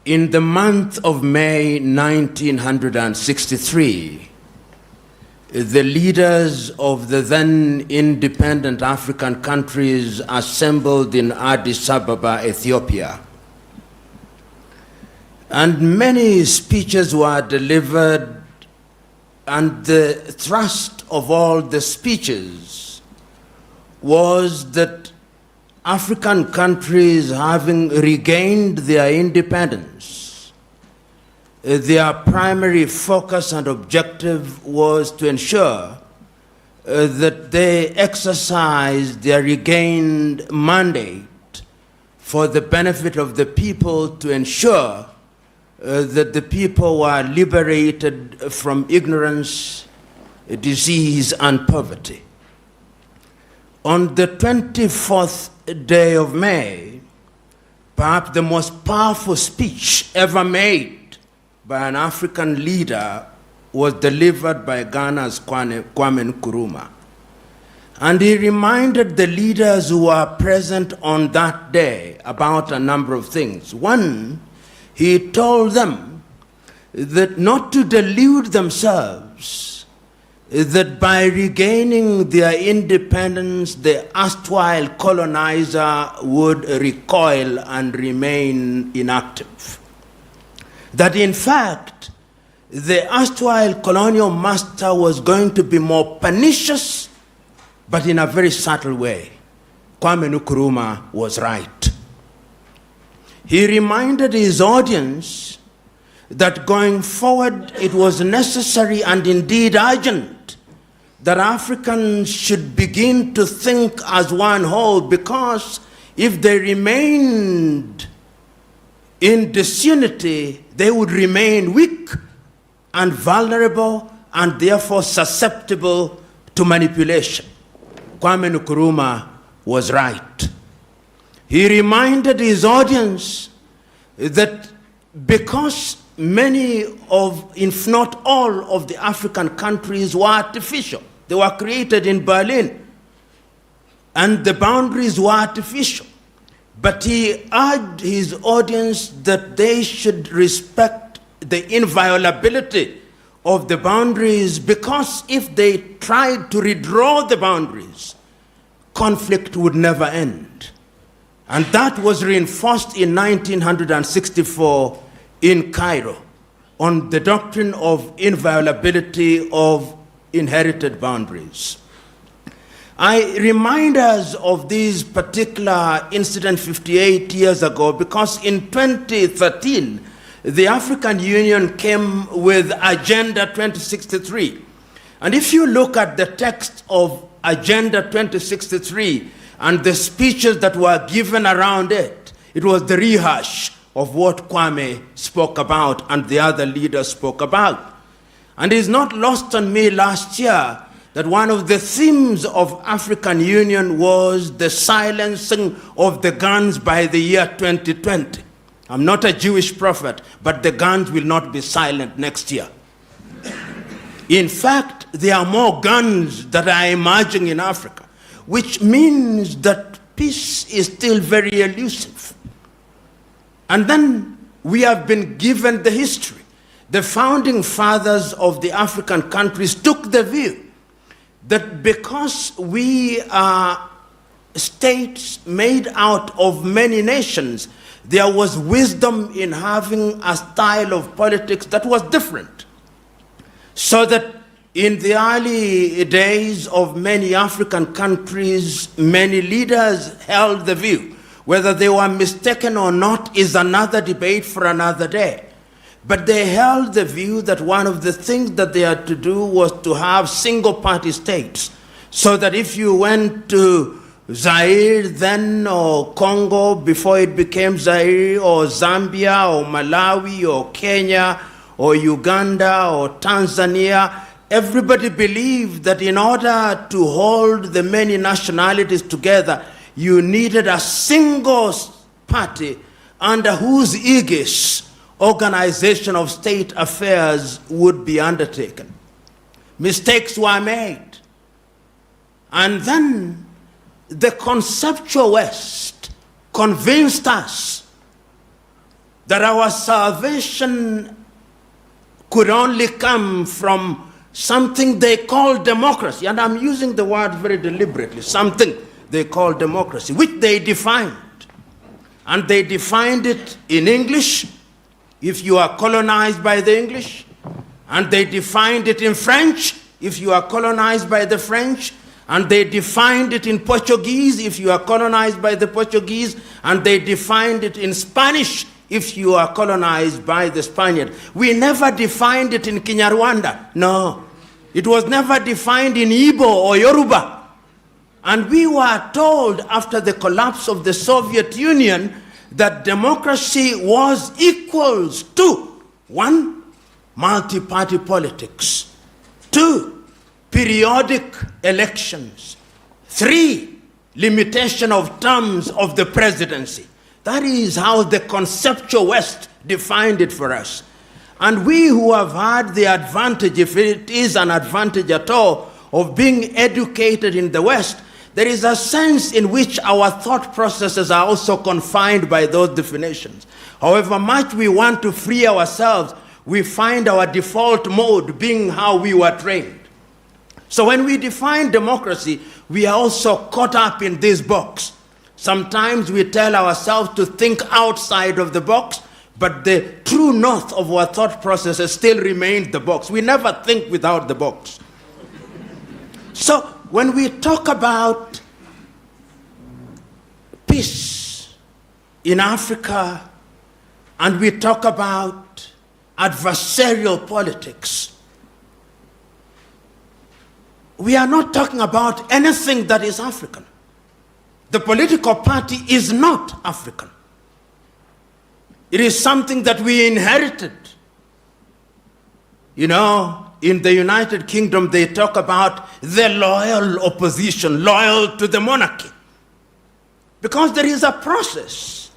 In the month of May 1963, the leaders of the then independent African countries assembled in Addis Ababa, Ethiopia. And many speeches were delivered, and the thrust of all the speeches was that African countries, having regained their independence, their primary focus and objective was to ensure that they exercise their regained mandate for the benefit of the people, to ensure that the people were liberated from ignorance, disease, and poverty. On the 24th day of May, perhaps the most powerful speech ever made by an African leader was delivered by Ghana's Kwame Nkrumah. And he reminded the leaders who were present on that day about a number of things. One, he told them that not to delude themselves that by regaining their independence, the erstwhile colonizer would recoil and remain inactive. That in fact, the erstwhile colonial master was going to be more pernicious, but in a very subtle way. Kwame Nkrumah was right. He reminded his audience that going forward it was necessary and indeed urgent that Africans should begin to think as one whole, because if they remained in disunity, they would remain weak and vulnerable and therefore susceptible to manipulation. Kwame Nkrumah was right. He reminded his audience that because many of, if not all, of the African countries were artificial, they were created in Berlin, and the boundaries were artificial. But he urged his audience that they should respect the inviolability of the boundaries, because if they tried to redraw the boundaries, conflict would never end. And that was reinforced in 1964 in Cairo on the doctrine of inviolability of inherited boundaries. I remind us of this particular incident 58 years ago because in 2013, the African Union came with Agenda 2063. And if you look at the text of Agenda 2063 and the speeches that were given around it, it was the rehash of what Kwame spoke about and the other leaders spoke about. And it's not lost on me last year that one of the themes of African Union was the silencing of the guns by the year 2020. I'm not a Jewish prophet, but the guns will not be silent next year. In fact, there are more guns that are emerging in Africa, which means that peace is still very elusive. And then we have been given the history. The founding fathers of the African countries took the view that because we are states made out of many nations, there was wisdom in having a style of politics that was different. So that in the early days of many African countries, many leaders held the view. Whether they were mistaken or not is another debate for another day. But they held the view that one of the things that they had to do was to have single-party states, so that if you went to Zaire then, or Congo before it became Zaire, or Zambia, or Malawi, or Kenya, or Uganda, or Tanzania, everybody believed that in order to hold the many nationalities together, you needed a single party under whose aegis organization of state affairs would be undertaken. Mistakes were made. And then the conceptual West convinced us that our salvation could only come from something they call democracy. And I'm using the word very deliberately, something they call democracy, which they defined. And they defined it in English, if you are colonized by the English. And they defined it in French, if you are colonized by the French. And they defined it in Portuguese, if you are colonized by the Portuguese. And they defined it in Spanish, if you are colonized by the Spaniard. We never defined it in Kinyarwanda. No. It was never defined in Igbo or Yoruba. And we were told after the collapse of the Soviet Union that democracy was equals to 1, multi-party politics, 2, periodic elections, 3, limitation of terms of the presidency. That is how the conceptual West defined it for us. And we who have had the advantage, if it is an advantage at all, of being educated in the West, there is a sense in which our thought processes are also confined by those definitions. However much we want to free ourselves, we find our default mode being how we were trained. So when we define democracy, we are also caught up in this box. Sometimes we tell ourselves to think outside of the box, but the true north of our thought processes still remains the box. We never think without the box. So when we talk about peace in Africa, and we talk about adversarial politics, we are not talking about anything that is African. The political party is not African. It is something that we inherited. You know, in the United Kingdom, they talk about the loyal opposition, loyal to the monarchy. Because there is a process.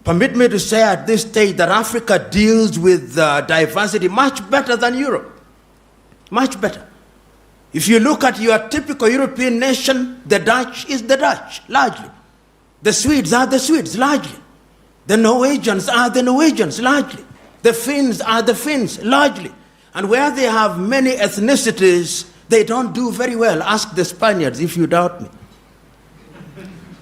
Permit me to say at this stage that Africa deals with diversity much better than Europe. Much better. If you look at your typical European nation, the Dutch is the Dutch, largely. The Swedes are the Swedes, largely. The Norwegians are the Norwegians, largely. The Finns are the Finns, largely. And where they have many ethnicities, they don't do very well. Ask the Spaniards if you doubt me.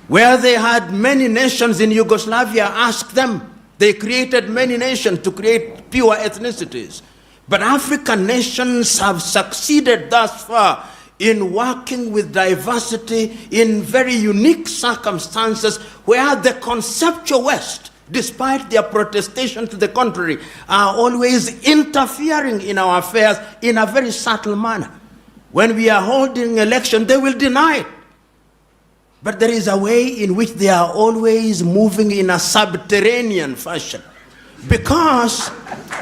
Where they had many nations in Yugoslavia, ask them. They created many nations to create pure ethnicities. But African nations have succeeded thus far in working with diversity in very unique circumstances where the conceptual West, despite their protestation to the contrary, are always interfering in our affairs in a very subtle manner. When we are holding election, they will deny it. But there is a way in which they are always moving in a subterranean fashion. Because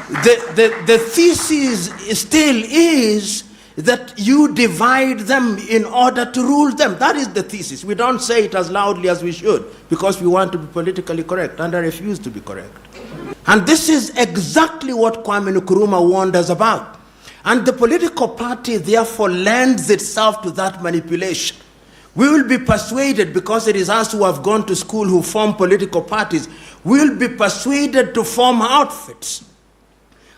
the thesis still is that you divide them in order to rule them. That is the thesis. We don't say it as loudly as we should because we want to be politically correct, and I refuse to be correct. And this is exactly what Kwame Nkrumah warned us about. And the political party therefore lends itself to that manipulation. We will be persuaded, because it is us who have gone to school who form political parties, we will be persuaded to form outfits.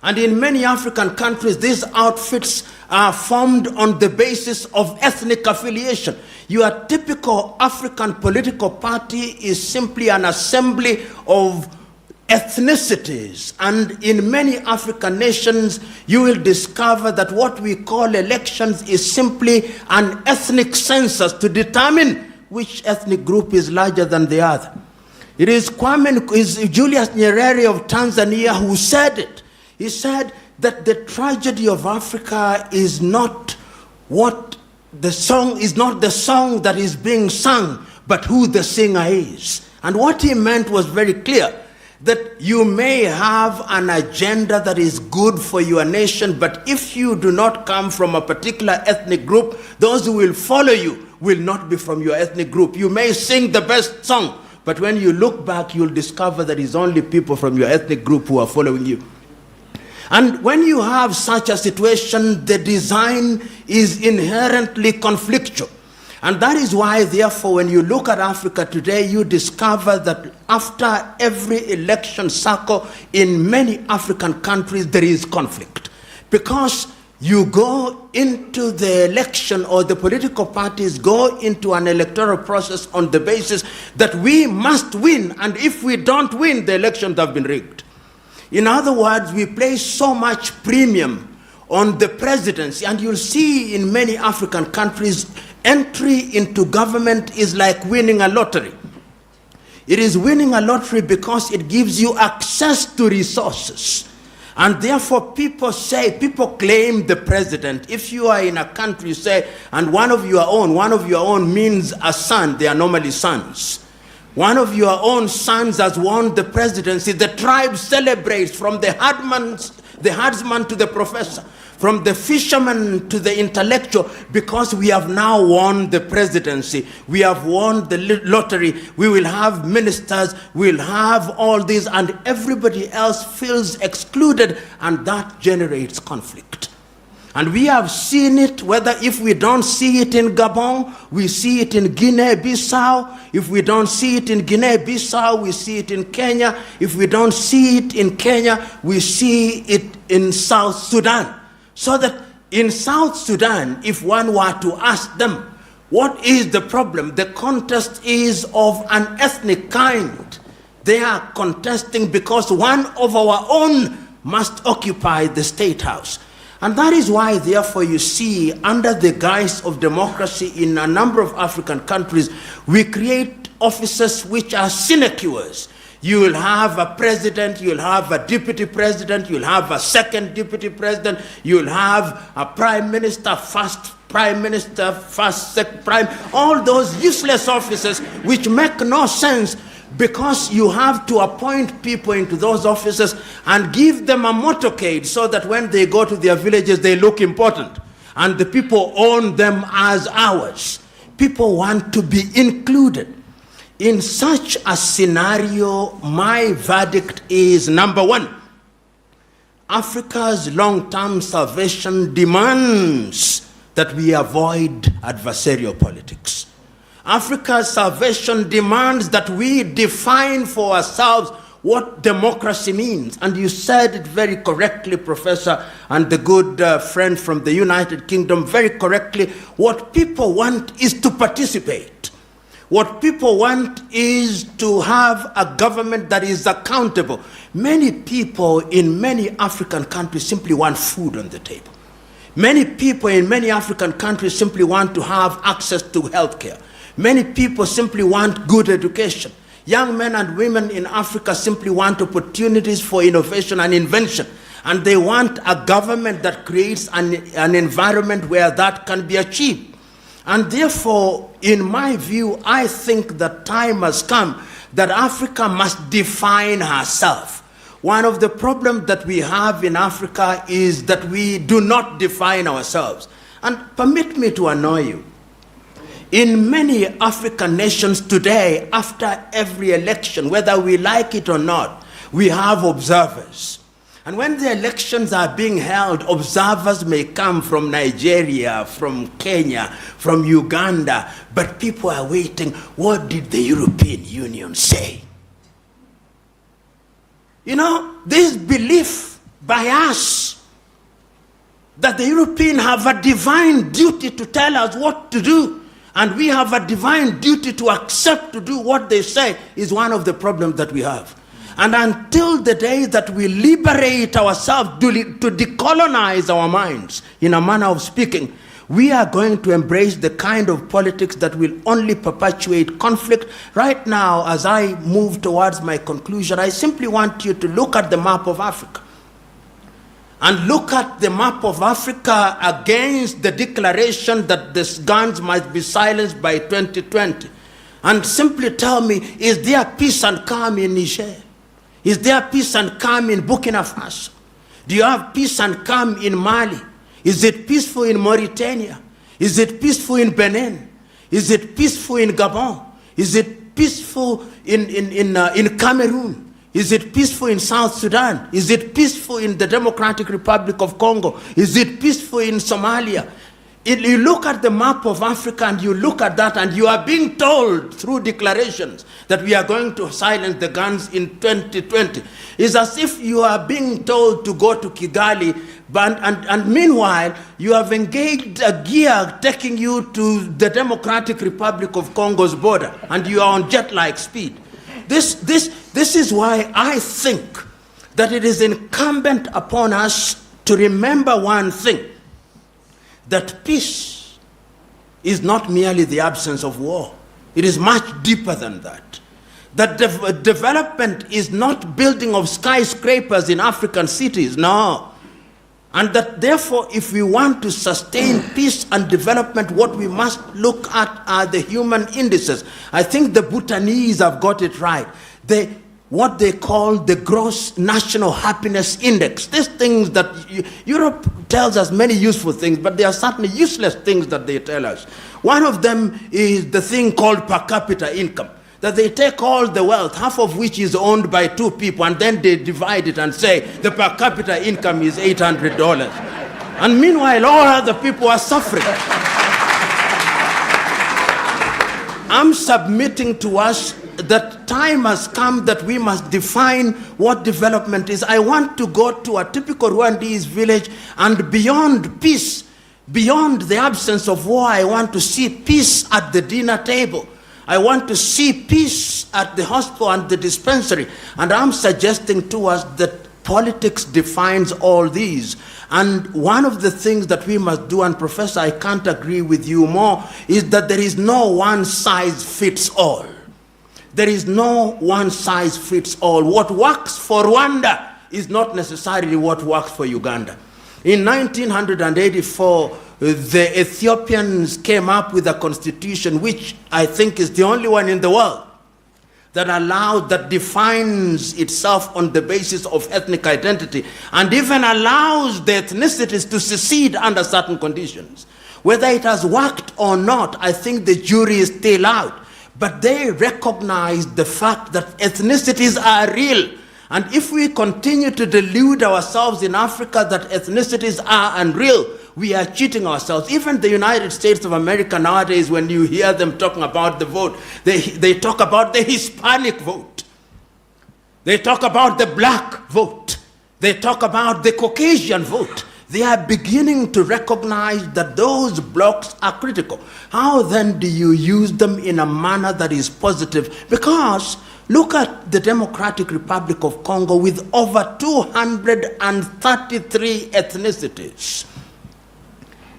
And in many African countries, these outfits are formed on the basis of ethnic affiliation. Your typical African political party is simply an assembly of ethnicities. And in many African nations, you will discover that what we call elections is simply an ethnic census to determine which ethnic group is larger than the other. It is Julius Nyerere of Tanzania who said it. He said that the tragedy of Africa is not what the song is, not the song that is being sung, but who the singer is. And what he meant was very clear, that you may have an agenda that is good for your nation, but if you do not come from a particular ethnic group, those who will follow you will not be from your ethnic group. You may sing the best song, but when you look back, you'll discover that it's only people from your ethnic group who are following you. And when you have such a situation, the design is inherently conflictual. And that is why, therefore, when you look at Africa today, you discover that after every election cycle in many African countries, there is conflict. Because you go into the election, or the political parties go into an electoral process on the basis that we must win, and if we don't win, the elections have been rigged. In other words, we place so much premium on the presidency, and you'll see in many African countries, entry into government is like winning a lottery. It is winning a lottery because it gives you access to resources. And therefore people claim the president. If you are in a country, you say, and one of your own means a son, they are normally sons. One of your own sons has won the presidency. The tribe celebrates, from the herdsman to the professor, from the fisherman to the intellectual, because we have now won the presidency. We have won the lottery. We will have ministers. We'll have all this, and everybody else feels excluded, and that generates conflict. And we have seen it, whether if we don't see it in Gabon, we see it in Guinea-Bissau. If we don't see it in Guinea-Bissau, we see it in Kenya. If we don't see it in Kenya, we see it in South Sudan. So that in South Sudan, if one were to ask them, what is the problem? The contest is of an ethnic kind. They are contesting because one of our own must occupy the state house. And that is why, therefore, you see, under the guise of democracy in a number of African countries, we create offices which are sinecures. You will have a president, you'll have a deputy president, you'll have a second deputy president, you'll have a prime minister, first prime minister, first second prime, all those useless offices which make no sense, because you have to appoint people into those offices and give them a motorcade so that when they go to their villages, they look important. And the people own them as ours. People want to be included. In such a scenario, my verdict is, number one, Africa's long-term salvation demands that we avoid adversarial politics. Africa's salvation demands that we define for ourselves what democracy means. And you said it very correctly, Professor, and the good friend from the United Kingdom, very correctly. What people want is to participate. What people want is to have a government that is accountable. Many people in many African countries simply want food on the table. Many people in many African countries simply want to have access to health care. Many people simply want good education. Young men and women in Africa simply want opportunities for innovation and invention. And they want a government that creates an environment where that can be achieved. And therefore, in my view, I think that time has come that Africa must define herself. One of the problems that we have in Africa is that we do not define ourselves. And permit me to annoy you. In many African nations today, after every election, whether we like it or not, we have observers. And when the elections are being held, observers may come from Nigeria, from Kenya, from Uganda, but people are waiting. What did the European Union say? You know, this belief by us that the Europeans have a divine duty to tell us what to do, and we have a divine duty to accept to do what they say, is one of the problems that we have. And until the day that we liberate ourselves to decolonize our minds, in a manner of speaking, we are going to embrace the kind of politics that will only perpetuate conflict. Right now, as I move towards my conclusion, I simply want you to look at the map of Africa. And look at the map of Africa against the declaration that the guns must be silenced by 2020. And simply tell me, is there peace and calm in Niger? Is there peace and calm in Burkina Faso? Do you have peace and calm in Mali? Is it peaceful in Mauritania? Is it peaceful in Benin? Is it peaceful in Gabon? Is it peaceful in Cameroon? Is it peaceful in South Sudan? Is it peaceful in the Democratic Republic of Congo? Is it peaceful in Somalia? You look at the map of Africa and you look at that and you are being told through declarations that we are going to silence the guns in 2020. It's as if you are being told to go to Kigali, and meanwhile you have engaged a gear taking you to the Democratic Republic of Congo's border and you are on jet-like speed. This is why I think that it is incumbent upon us to remember one thing, that peace is not merely the absence of war. It is much deeper than that. That development is not building of skyscrapers in African cities, no. And that therefore, if we want to sustain peace and development, what we must look at are the human indices. I think the Bhutanese have got it right. What they call the gross national happiness index. These things that Europe tells us many useful things, but there are certainly useless things that they tell us. One of them is the thing called per capita income, that they take all the wealth, half of which is owned by 2 people, and then they divide it and say the per capita income is $800. And meanwhile, all other people are suffering. I'm submitting to us that time has come that we must define what development is. I want to go to a typical Rwandese village, and beyond peace, beyond the absence of war, I want to see peace at the dinner table. I want to see peace at the hospital and the dispensary. And I'm suggesting to us that politics defines all these. And one of the things that we must do, and Professor, I can't agree with you more, is that there is no one size fits all. There is no one size fits all. What works for Rwanda is not necessarily what works for Uganda. In 1984, the Ethiopians came up with a constitution which I think is the only one in the world that defines itself on the basis of ethnic identity, and even allows the ethnicities to secede under certain conditions. Whether it has worked or not, I think the jury is still out. But they recognize the fact that ethnicities are real. And if we continue to delude ourselves in Africa that ethnicities are unreal, we are cheating ourselves. Even the United States of America nowadays, when you hear them talking about the vote, they talk about the Hispanic vote. They talk about the black vote. They talk about the Caucasian vote. They are beginning to recognize that those blocks are critical. How then do you use them in a manner that is positive? Because look at the Democratic Republic of Congo with over 233 ethnicities.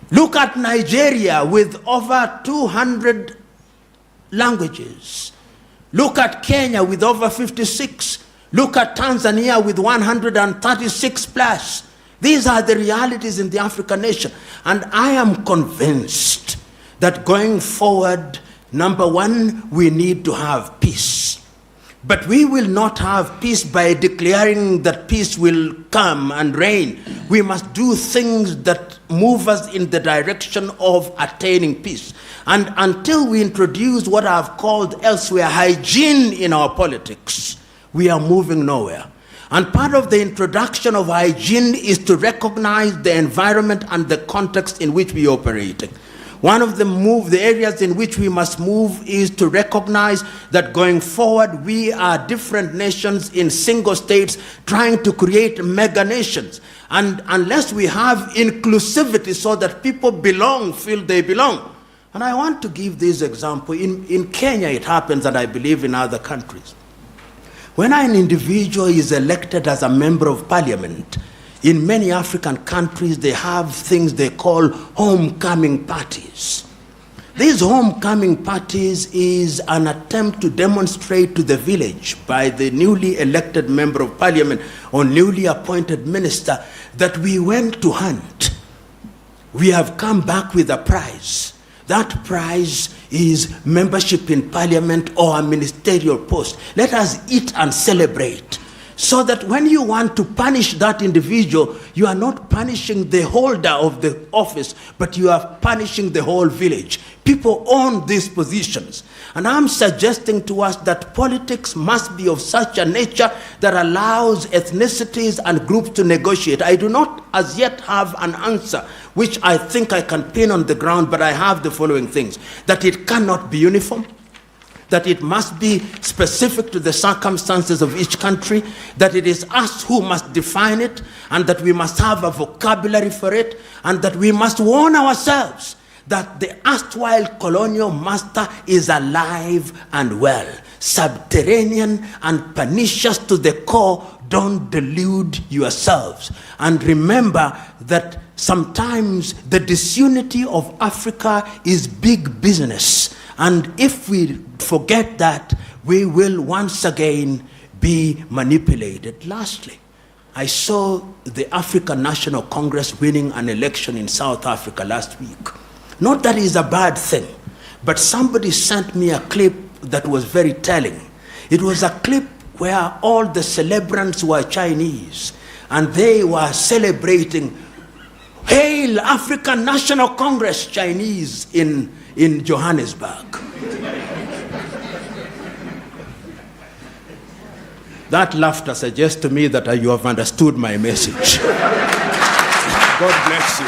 Look at Nigeria with over 200 languages. Look at Kenya with over 56. Look at Tanzania with 136 plus. These are the realities in the African nation. And I am convinced that going forward, number one, we need to have peace. But we will not have peace by declaring that peace will come and reign. We must do things that move us in the direction of attaining peace. And until we introduce what I've called elsewhere hygiene in our politics, we are moving nowhere. And part of the introduction of hygiene is to recognize the environment and the context in which we operate. One of the areas in which we must move is to recognize that going forward, we are different nations in single states trying to create mega nations. And unless we have inclusivity so that people feel they belong. And I want to give this example. In Kenya, it happens, and I believe in other countries. When an individual is elected as a member of parliament, in many African countries, they have things they call homecoming parties. These homecoming parties is an attempt to demonstrate to the village by the newly elected member of parliament or newly appointed minister that we went to hunt. We have come back with a prize. That prize is membership in parliament or a ministerial post. Let us eat and celebrate. So that when you want to punish that individual, you are not punishing the holder of the office, but you are punishing the whole village. People own these positions. And I'm suggesting to us that politics must be of such a nature that allows ethnicities and groups to negotiate. I do not as yet have an answer, which I think I can pin on the ground, but I have the following things: that it cannot be uniform, that it must be specific to the circumstances of each country, that it is us who must define it, and that we must have a vocabulary for it, and that we must warn ourselves that the erstwhile colonial master is alive and well, subterranean and pernicious to the core. Don't delude yourselves. And remember that sometimes the disunity of Africa is big business. And if we forget that, we will once again be manipulated. Lastly, I saw the African National Congress winning an election in South Africa last week. Not that is a bad thing, but somebody sent me a clip that was very telling. It was a clip where all the celebrants were Chinese, and they were celebrating, "Hail African National Congress Chinese," in Johannesburg. That laughter suggests to me that you have understood my message. God bless you.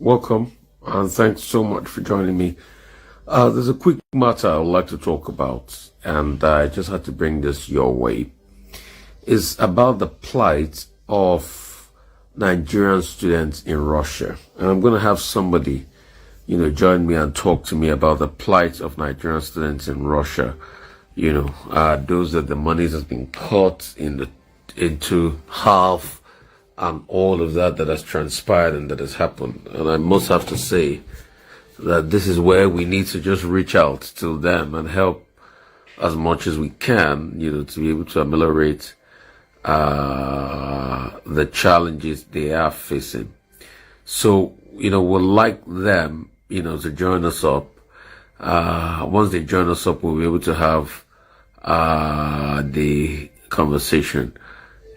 Welcome, and thanks so much for joining me. There's a quick matter I would like to talk about, and I just had to bring this your way. It's about the plight of Nigerian students in Russia. And I'm going to have somebody join me and talk to me about the plight of Nigerian students in Russia. Those that the monies has been cut into half, and all of that has transpired and that has happened. And I must have to say that this is where we need to just reach out to them and help as much as we can, to be able to ameliorate the challenges they are facing. So, we'd like them, to join us up. Once they join us up, we'll be able to have the conversation,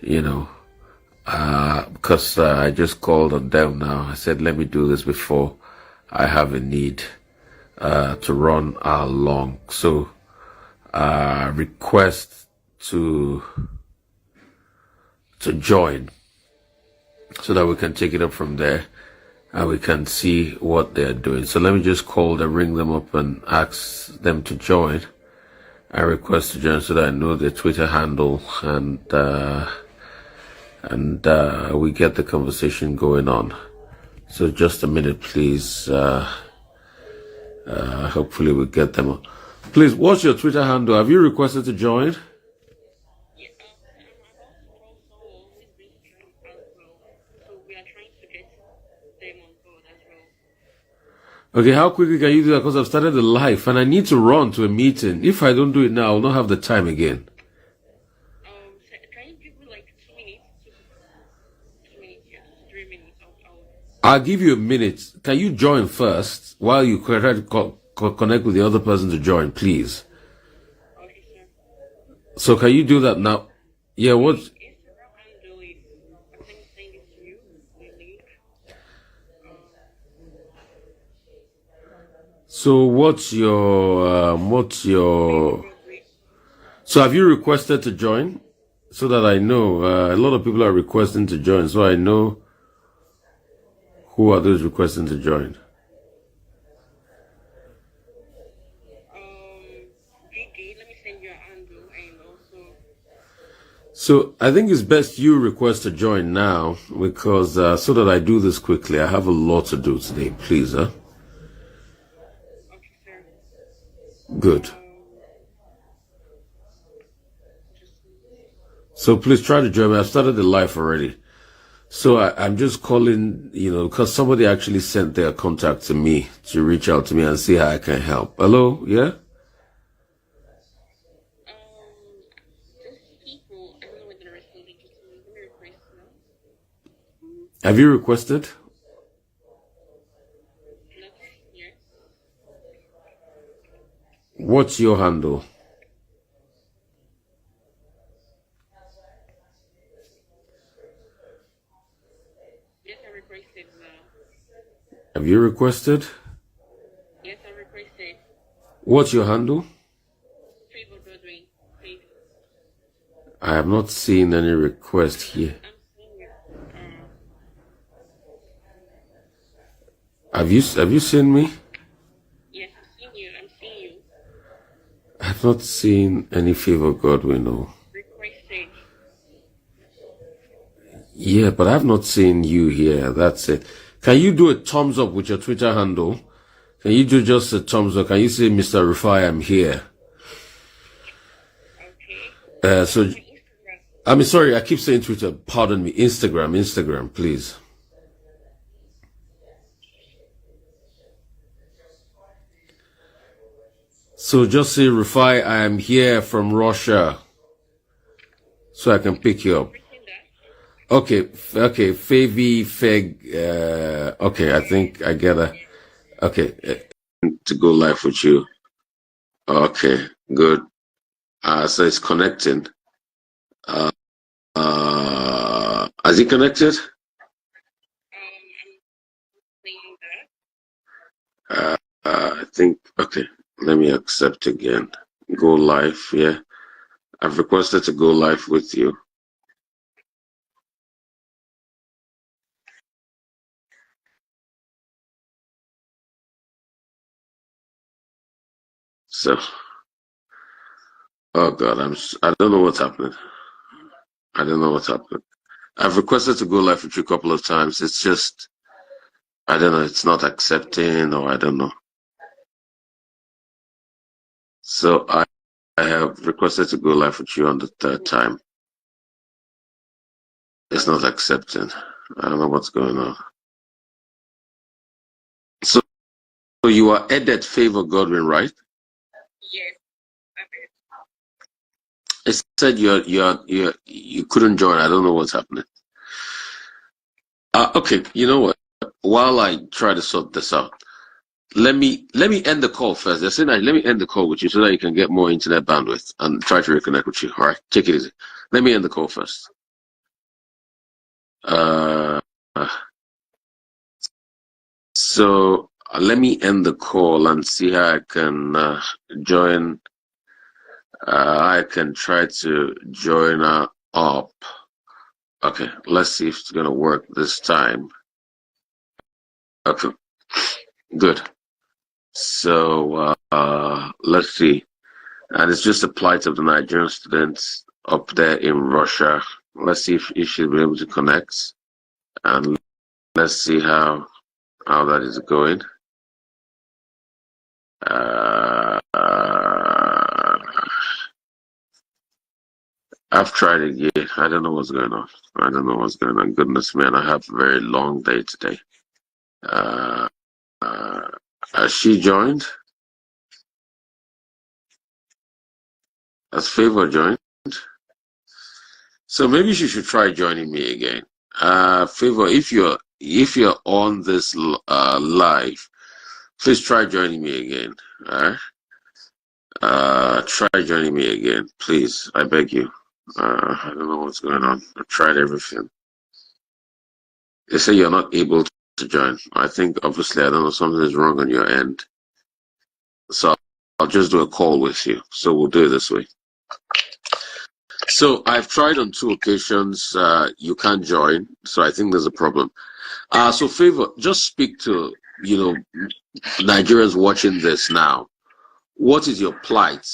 because I just called on them now. I said, let me do this before I have a need to run along. So, request to join so that we can take it up from there and we can see what they're doing. So let me just call them, ring them up and ask them to join. I request to join so that I know their Twitter handle and we get the conversation going on. So just a minute, please. Hopefully we get them on. Please, what's your Twitter handle? Have you requested to join? Okay, how quickly can you do that? Because I've started the live and I need to run to a meeting. If I don't do it now, I'll not have the time again. Can you give me like 2 minutes? 2 minutes, yeah, 3 minutes. I'll give you a minute. Can you join first while you try to connect with the other person to join, please? Okay, sir. So can you do that now? Yeah, what? Instagram handle is, I'm going to send it to you, the link. So what's your, so have you requested to join? So that I know, a lot of people are requesting to join, so I know who are those requesting to join. GD, let me send you a handle and also. So I think it's best you request to join now because so that I do this quickly. I have a lot to do today, please, huh? Okay, sir. Good. So please try to join me. I've started the live already. So I'm just calling, because somebody actually sent their contact to me to reach out to me and see how I can help. Hello? Yeah? Those people, I don't know whether they're responding to me. Let me request now. Have you requested? Not yet. What's your handle? Yes, I requested now. Have you requested? Yes, I requested. What's your handle? Favor Godwin, please. I have not seen any request here. I'm seeing you. Have you seen me? Yes, I'm seeing you. I'm seeing you. I have not seen any favor Godwin, no. Requested. Yeah, but I've not seen you here. That's it. Can you do a thumbs up with your Twitter handle? Can you do just a thumbs up? Can you say, Mr. Rufai, I'm here? Okay. So, My Instagram. I mean, sorry, I keep saying Twitter. Pardon me. Instagram, please. So just say, Rufai, I am here from Russia. So I can pick you up. Okay, Favi, Feg, okay, I think I get a, okay, to go live with you. Okay, good. So it's connecting. Has it connected? I'm seeing that. I think, okay, let me accept again. Go live, yeah. I've requested to go live with you. So, oh God, I don't know what's happening. I don't know what's happening. I've requested to go live with you a couple of times. It's just I don't know, it's not accepting, or I don't know. So I have requested to go live with you on the third time. It's not accepting. I don't know what's going on. So you are Edet Favor Godwin, right? Yes. It said you couldn't join. I don't know what's happening. Okay, you know what? While I try to sort this out, let me end the call first. They're saying that let me end the call with you so that you can get more internet bandwidth and try to reconnect with you. All right, take it easy. Let me end the call first. Uh, so let me end the call and see how I can join. I can try to join up. Okay, let's see if it's gonna work this time. Okay, good. So let's see. And it's just the plight of the Nigerian students up there in Russia. Let's see if she'll be able to connect. And let's see how that is going. I've tried again. I don't know what's going on. I don't know what's going on. Goodness, man, I have a very long day today. Has she joined? Has Favor joined? So maybe she should try joining me again. Favor, if you're on this live, please try joining me again. Try joining me again, please. I beg you. I don't know what's going on. I've tried everything. They say you're not able to join. I think obviously I don't know, something is wrong on your end. So I'll just do a call with you. So we'll do it this way. So I've tried on 2 occasions. You can't join. So I think there's a problem. So Favor, just speak to, Nigerians watching this now. What is your plight?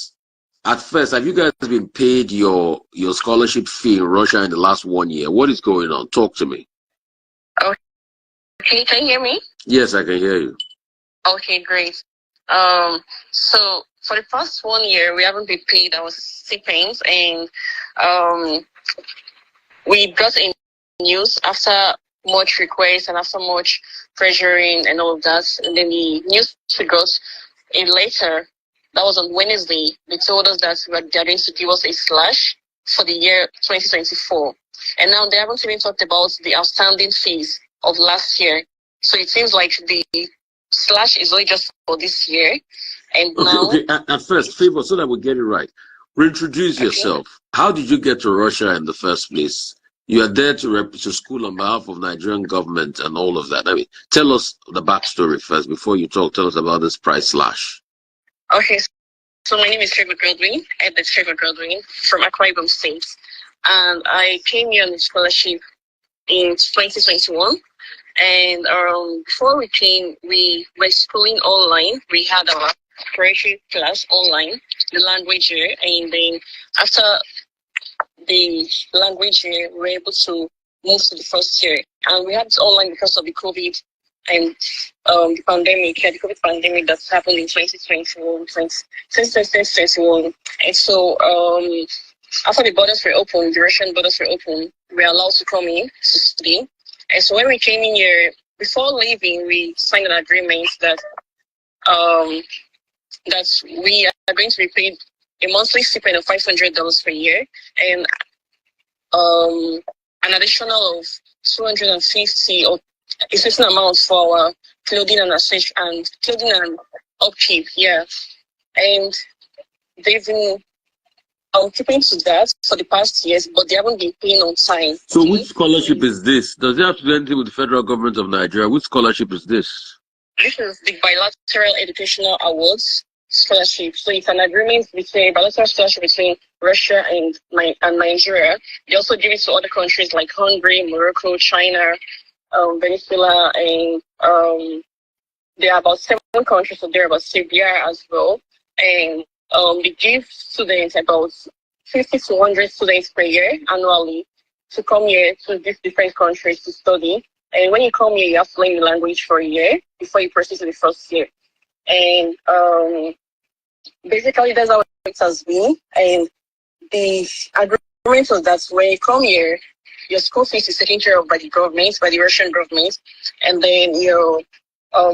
At first, have you guys been paid your scholarship fee in Russia in the last 1 year? What is going on? Talk to me. Okay, can you hear me? Yes, I can hear you. Okay, great. So for the past 1 year, we haven't been paid our stipends, and we got in news after much request and after much pressuring and all of that. And then the news we got in later, that was on Wednesday. They told us that they're going to give us a slash for the year 2024. And now they haven't even talked about the outstanding fees of last year. So it seems like the slash is only just for this year. And now, At first, Favor, so that we get it right, reintroduce yourself. How did you get to Russia in the first place? You are there to school on behalf of Nigerian government and all of that. I mean, tell us the backstory first before you talk. Tell us about this price slash. Okay, so my name is Trevor Godwin, and it's Trevor Godwin from Akwa Ibom State. And I came here on a scholarship in 2021. And before we came, we were schooling online. We had our preparatory class online, the language year, and then after the language year, we were able to move to the first year. And we had it online because of the COVID and the pandemic, the COVID pandemic that happened in 2021. And so after the borders were open, the Russian borders were open, we were allowed to come in to study. And so when we came in here, before leaving, we signed an agreement that that we are going to be paid a monthly stipend of $500 per year, and an additional of 250 or a certain amount for our clothing and clothing and upkeep. Yeah, and they've been keeping to that for the past years, but they haven't been paying on time. So which scholarship is this? Does it have to do anything with the federal government of Nigeria? Which scholarship is this? This is the Bilateral Educational Awards Scholarship. So it's an agreement between bilateral scholarship between Russia and Nigeria. They also give it to other countries like Hungary, Morocco, China, Venezuela, and there are about 7 countries, so there are about Serbia as well. And they give students about 50 to 100 students per year annually to come here to these different countries to study. And when you come here, you have to learn the language for a year before you proceed to the first year. And basically, that's how it has been. And the agreement was that when you come here, your school fees is taken care of by the government, by the Russian government, and then your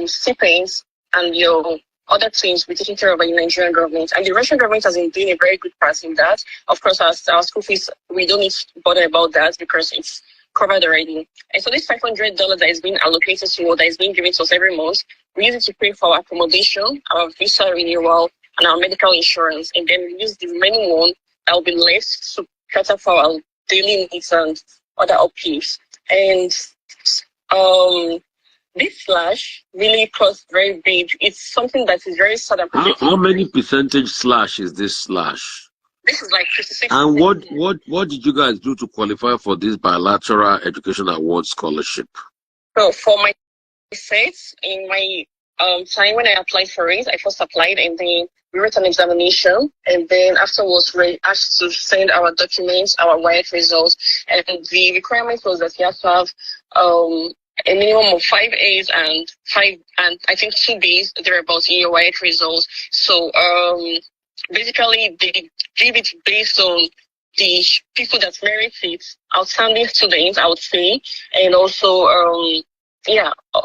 stipends and your other things will be taken care of by the Nigerian government. And the Russian government has been doing a very good part in that. Of course, our school fees, we don't need to bother about that because it's covered already. And so this $500 that is being allocated to or that is being given to us every month, we use it to pay for our accommodation, our visa renewal, and our medical insurance. And then we use the remaining one that will be left to cater for our daily needs and other upkeeps. And this slash really costs very big. It's something that is very sad. How many percentage slash is this slash? This is like 56%. And what did you guys do to qualify for this bilateral education award scholarship? So for my sets, in my time when I applied for it, I first applied and then we wrote an examination, and then afterwards we asked to send our documents, our WIAT results, and the requirement was that you have to have a minimum of 5 A's and I think 2 B's thereabouts in your WIAT results. So basically they give it based on the people that merit it, outstanding students, I would say, and also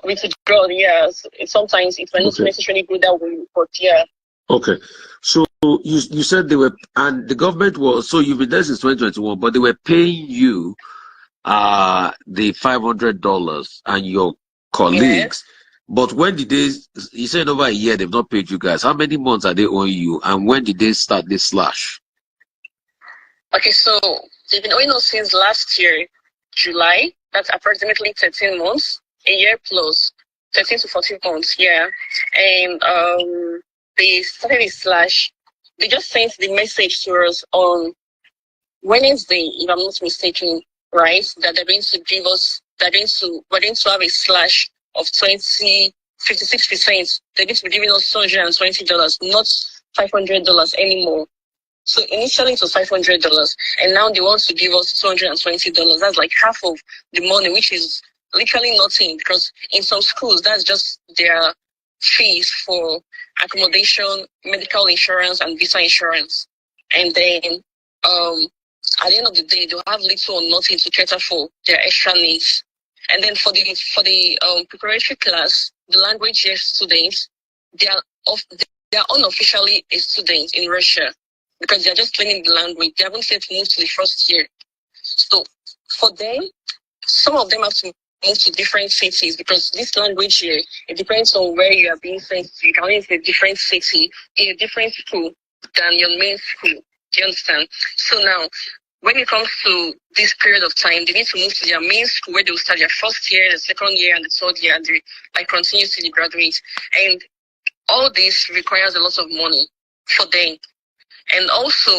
with the growth, yes. Sometimes it might not necessarily go that way, but yeah. Okay, so you said they were, and the government was, so you've been there since 2021, but they were paying you the $500 and your colleagues. Yes. But when did they, you said over a year they've not paid you guys. How many months are they owing you, and when did they start this slash? Okay, so they've been owing us since last year, July. That's approximately 13 months, a year plus 13 to 14 months, yeah. And they started a slash. They just sent the message to us on Wednesday, if I'm not mistaken, right? That they're going to give us, we're going to have a slash of 56%. They're going to be giving us $220, not $500 anymore. So initially it was $500, and now they want to give us $220. That's like half of the money, which is literally nothing, because in some schools that's just their fees for accommodation, medical insurance, and visa insurance. And then at the end of the day, they'll have little or nothing to cater for their extra needs. And then for the preparatory class, the language year students, they are unofficially a student in Russia because they are just learning the language. They haven't yet moved to the first year. So for them, some of them have to move to different cities because this language here, it depends on where you are being sent to. You can live in a different city, in a different school than your main school. Do you understand? So now, when it comes to this period of time, they need to move to their main school where they will start their first year, the second year, and the third year, and they continue to the graduate. And all this requires a lot of money for them. And also,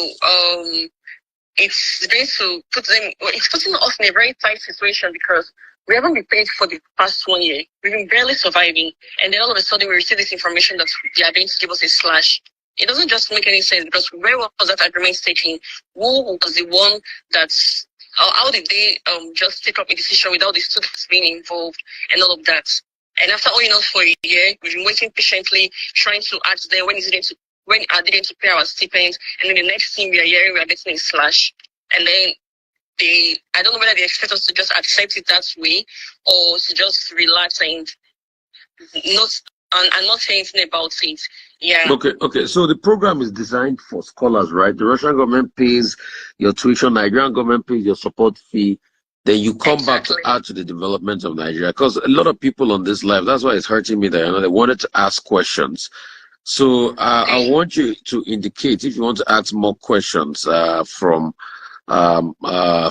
it's going to put them, it's putting us in a very tight situation because we haven't been paid for the past 1 year. We've been barely surviving. And then all of a sudden we receive this information that they are going to give us a slash. It doesn't just make any sense because where was that agreement taken? Who was the one that's, how did they just take up a decision without the students being involved and all of that? And after owing us for a year, we've been waiting patiently, trying to ask them when are they going to pay our stipends? And then the next thing we are hearing, we are getting a slash. And then I don't know whether they expect us to just accept it that way or to just relax and not say anything about it. Yeah. Okay. So the program is designed for scholars, right? The Russian government pays your tuition, Nigerian government pays your support fee. Then you come back to add to the development of Nigeria. Because a lot of people on this live, that's why it's hurting me that they wanted to ask questions. So I want you to indicate if you want to ask more questions from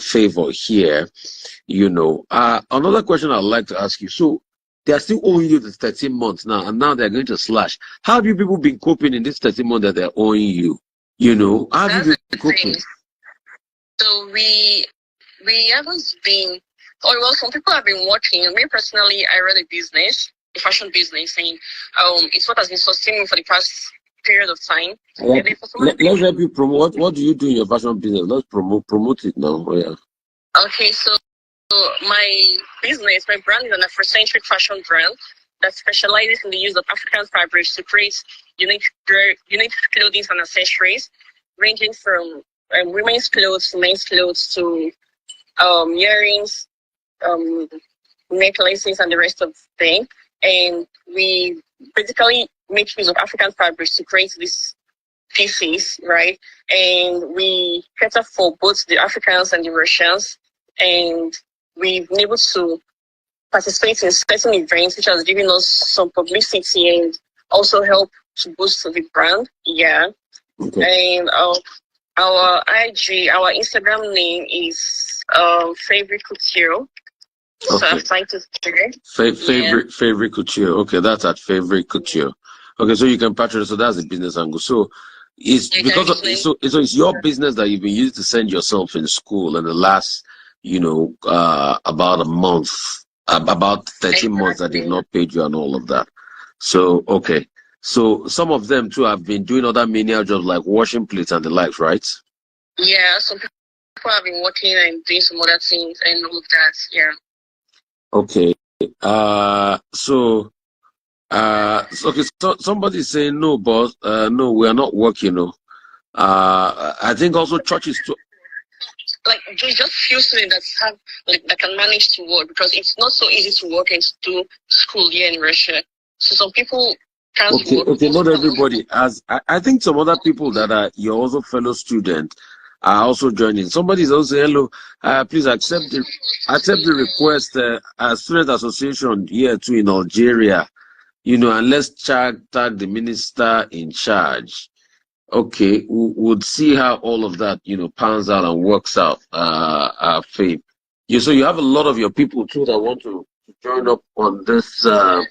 Favor here. Another question I'd like to ask you. So they are still owing you the 13 months now, and now they're going to slash. How have you people been coping in this 13 months that they're owing you? How have you been coping? So we haven't been. Oh well, some people have been working. Me personally, I run a fashion business, and it's what has been sustaining me for the past period of time. Let's help you promote. What do you do in your fashion business? Let's promote it now. Oh, yeah. Okay, so my business, my brand is an Afrocentric fashion brand that specializes in the use of African fabrics to create unique clothing and accessories, ranging from women's clothes to men's clothes to earrings, necklaces, and the rest of the thing. And we basically make use of African fabrics to create these pieces, right? And we cater for both the Africans and the Russians. And we've been able to participate in certain events, which has given us some publicity and also help to boost the brand. Yeah. Okay. And our IG, our Instagram name is Favorite Couture. Okay. So I'm trying to favorite couture. Okay, that's at favorite couture. Okay, so you can patronize. So that's the business angle. So it's because of, so it's your business that you've been used to send yourself in school in the last, about a month, about 13 months that they've not paid you and all of that. So okay, so some of them too have been doing other menial jobs like washing plates and the likes, right? Yeah, some people have been working and doing some other things and all of that. Yeah. Okay. Okay. So somebody's saying no, boss. No, we are not working. No. I think also churches too. Like just few students that can manage to work, because it's not so easy to work and to do school here in Russia. So some people can't work. Okay, not everybody. As I think some other people that are your also fellow student are also joining. Somebody's also saying, hello, please accept the request. Student association here too in Algeria, and let's tag the minister in charge. Okay, we'll see how all of that, pans out and works out. Faith. So you have a lot of your people too that want to join up on this. On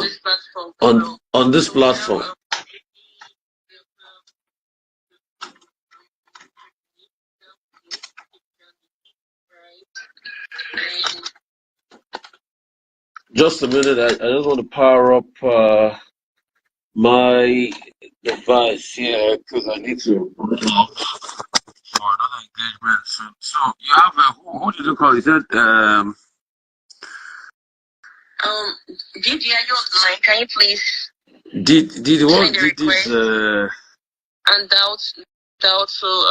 this platform. On this platform. Just a minute, I just want to power up my device here because I need to for another engagement soon. So you have who did you call? You said Didi, are you online? Can you please did what did this and doubt to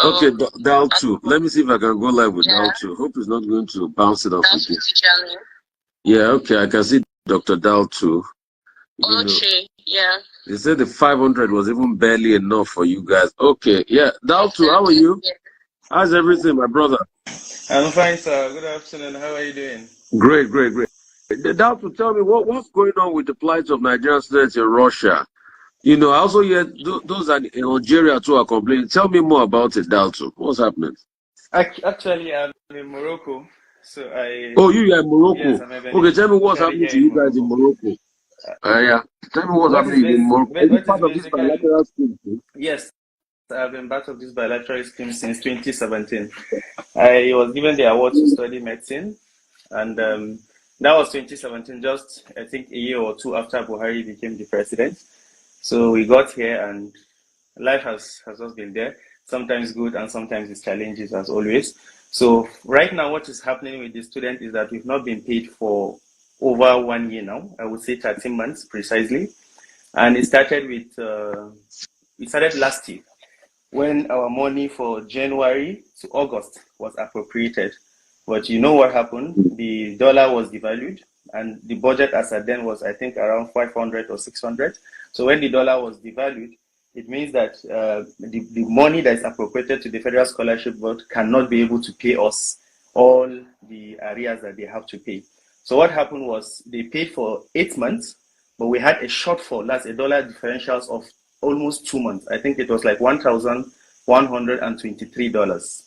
okay, dial 2. Let me see if I can go live with dial 2. Hope it's not going to bounce it off again. Yeah, okay, I can see Dr. Dial 2. Okay, yeah. They said the 500 was even barely enough for you guys. Okay, yeah. Dial 2, how are you? How's everything, my brother? I'm fine, sir. Good afternoon. How are you doing? Great. Dial 2, tell me what's going on with the plight of Nigerian students in Russia. I also hear those are in Algeria too are complaining. Tell me more about it, Dial 2. What's happening? Actually, I'm in Morocco. So Oh, you are in Morocco. Yes, okay, tell me what's happening to you guys in Morocco. Yeah. Tell me what's happening in Morocco. Are you part of this bilateral scheme? Yes, I've been part of this bilateral scheme since 2017. I was given the award to study medicine, and that was 2017, just I think a year or two after Buhari became the president. So we got here, and life has just been there. Sometimes good, and sometimes it's challenges, as always. So right now, what is happening with the student is that we've not been paid for over 1 year now. I would say 13 months precisely. And it started last year when our money for January to August was appropriated. But you know what happened? The dollar was devalued, and the budget as at then was, I think, around 500 or 600. So when the dollar was devalued, it means that the money that is appropriated to the Federal Scholarship Board cannot be able to pay us all the arrears that they have to pay. So what happened was they paid for 8 months, but we had a shortfall, that's a dollar differentials of almost 2 months. I think it was like $1,123.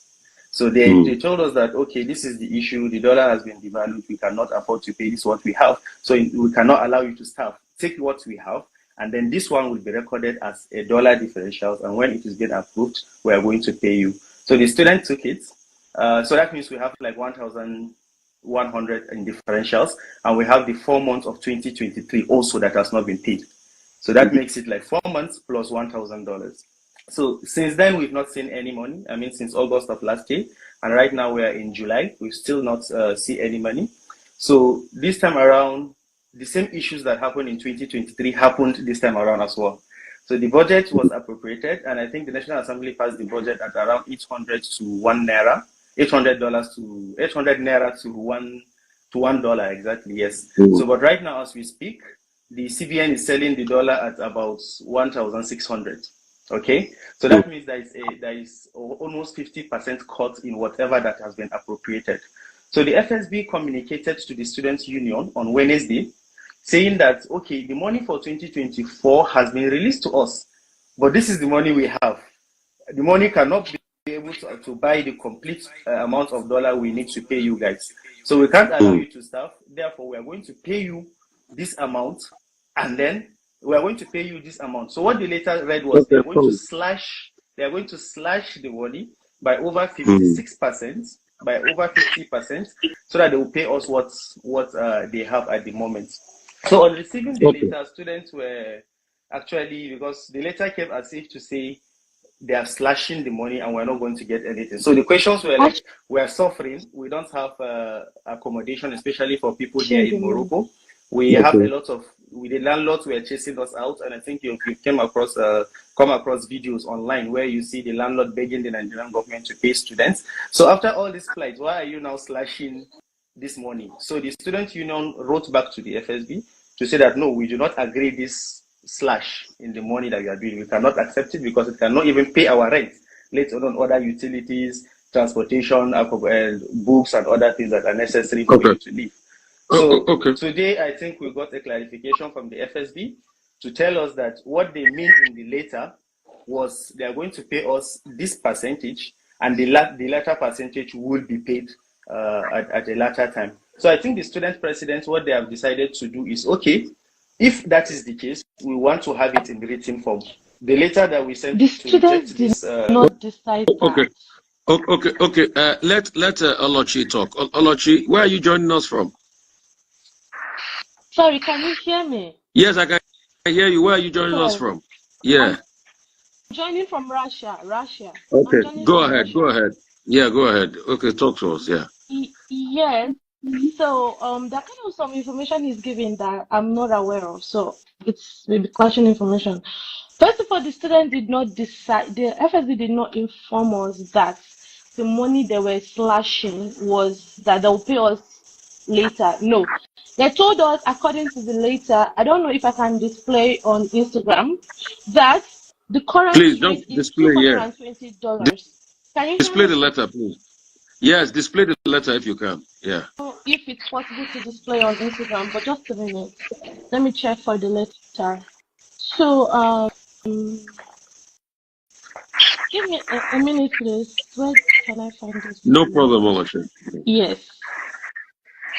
So they told us that, okay, this is the issue. The dollar has been devalued. We cannot afford to pay. This is what we have. So we cannot allow you to staff. Take what we have. And then this one will be recorded as a dollar differentials. And when it is being approved, we are going to pay you. So the student took it. So that means we have like 1,100 in differentials. And we have the 4 months of 2023 also that has not been paid. So that makes it like 4 months plus $1,000. So since then, we've not seen any money. I mean, since August of last year, and right now we are in July, we've still not see any money. So this time around, the same issues that happened in 2023 happened this time around as well. So the budget was appropriated, and I think the National Assembly passed the budget at around 800 to 1 naira, $800 to 800 naira to $1 exactly. Yes. So, but right now, as we speak, the CBN is selling the dollar at about 1,600. Okay, so that means there is almost 50% cut in whatever that has been appropriated. So the FSB communicated to the Students' Union on Wednesday, saying that, okay, the money for 2024 has been released to us, but this is the money we have. The money cannot be able to buy the complete amount of dollar we need to pay you guys. So we can't allow you to staff. Therefore, we are going to pay you this amount, and then we are going to pay you this amount. So what the letter read was they are going to slash the money by over 56%, by over 50%, so that they will pay us what they have at the moment. So on receiving the letter, students were actually, because the letter came as if to say they are slashing the money and we're not going to get anything. So the questions were like, we are suffering, we don't have accommodation, especially for people here in Morocco. We have a lot of, the landlords were chasing us out, and I think you come across videos online where you see the landlord begging the Nigerian government to pay students. So after all this plight, why are you now slashing this money? So the Student Union wrote back to the FSB to say that no, we do not agree this slash in the money that we are doing. We cannot accept it because it cannot even pay our rent, let alone other utilities, transportation, books, and other things that are necessary for you to live. So today, I think we got a clarification from the FSB to tell us that what they mean in the letter was they are going to pay us this percentage, and the latter percentage will be paid at a later time. So I think the student presidents, what they have decided to do is, okay, if that is the case, we want to have it in written form. The letter that we sent the to reject this. Not decide that. Okay. Let Olochi talk. Olochi, where are you joining us from? Sorry, can you hear me? Yes, I can hear you. Where are you joining us from? Yeah. I'm joining from Russia. Okay, go ahead. Yeah, go ahead. Okay, talk to us. Yeah. Yes. So there kind of some information he's giving that I'm not aware of. So it's maybe clashing information. First of all, the student did not decide. The FSB did not inform us that the money they were slashing was that they'll pay us later. No. They told us, according to the letter, I don't know if I can display on Instagram, that the current rate is $220. Can you display the letter, please? Yes, display the letter if you can. Yeah. If it's possible to display on Instagram, but just a minute. Let me check for the letter. So, give me a minute, please. Where can I find this? No problem, Olochi. Yes.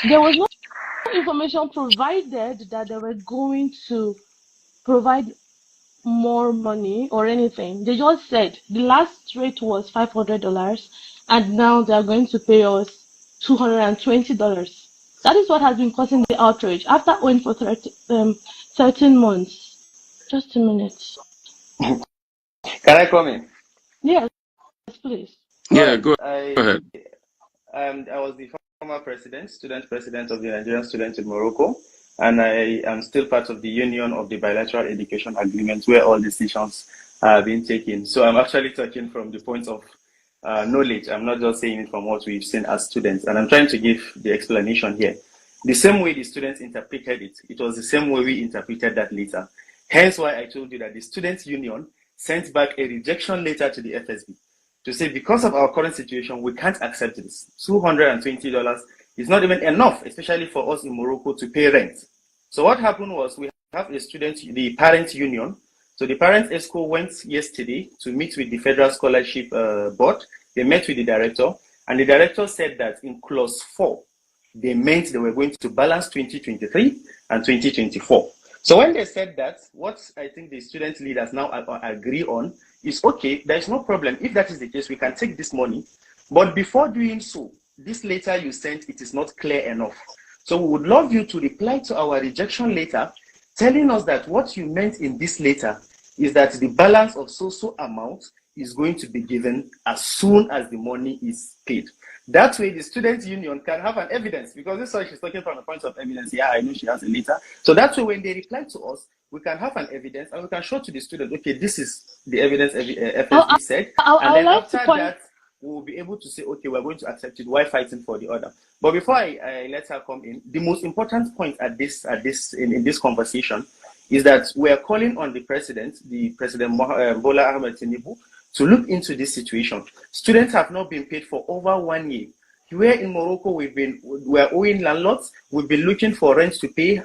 There was no information provided that they were going to provide more money or anything. They just said the last rate was $500 and now they are going to pay us $220. That is what has been causing the outrage after owing for 13 months. Just a minute. Can I come in? Yes, please. Yeah, go ahead. I was the former student president of the Nigerian students in Morocco, and I am still part of the union of the bilateral education agreement where all decisions are being taken. So I'm actually talking from the point of knowledge. I'm not just saying it from what we've seen as students, and I'm trying to give the explanation here. The same way the students interpreted it, it was the same way we interpreted that letter. Hence why I told you that the students' union sent back a rejection letter to the FSB to say, because of our current situation, we can't accept this. $220 is not even enough, especially for us in Morocco, to pay rent. So what happened was we have the parent union. So the parent ESCO went yesterday to meet with the Federal Scholarship Board. They met with the director, and the director said that in clause 4, they meant they were going to balance 2023 and 2024. So when they said that, what I think the student leaders now agree on is, okay, there is no problem. If that is the case, we can take this money. But before doing so, this letter you sent, it is not clear enough. So we would love you to reply to our rejection letter, telling us that what you meant in this letter is that the balance of so amount is going to be given as soon as the money is paid. That way, the student union can have an evidence, because this is why she's talking from a point of evidence. Yeah, I know she has a letter. So that way, when they reply to us, we can have an evidence and we can show to the student, okay, this is the evidence FSB said. And then after that, we will be able to say, okay, we're going to accept it. Why fighting for the other? But before I let her come in, the most important point in this conversation is that we are calling on the President Bola Ahmed Tinubu, to look into this situation. Students have not been paid for over 1 year. Here in Morocco, we're owing landlords. We've been looking for rent to pay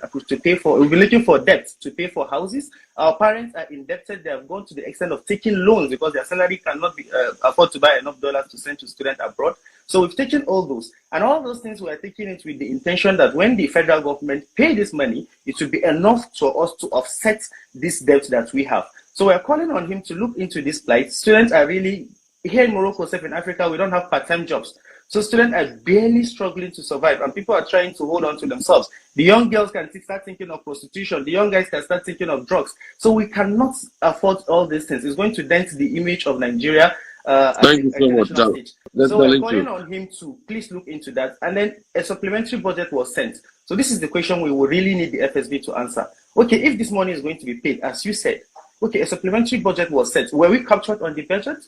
for. We've been looking for debt to pay for houses. Our parents are indebted. They have gone to the extent of taking loans because their salary cannot afford to buy enough dollars to send to students abroad. So we've taken all those, and all those things we are taking it with the intention that when the federal government pay this money, it will be enough for us to offset this debt that we have. So we're calling on him to look into this plight. Students are really, here in Morocco, in Africa, we don't have part-time jobs. So students are barely struggling to survive, and people are trying to hold on to themselves. The young girls can start thinking of prostitution. The young guys can start thinking of drugs. So we cannot afford all these things. It's going to dent the image of Nigeria. Thank you so much, Dan. So we're calling on him to please look into that. And then a supplementary budget was sent. So this is the question we will really need the FSB to answer. Okay, if this money is going to be paid, as you said, okay, a supplementary budget was set. Were we captured on the budget?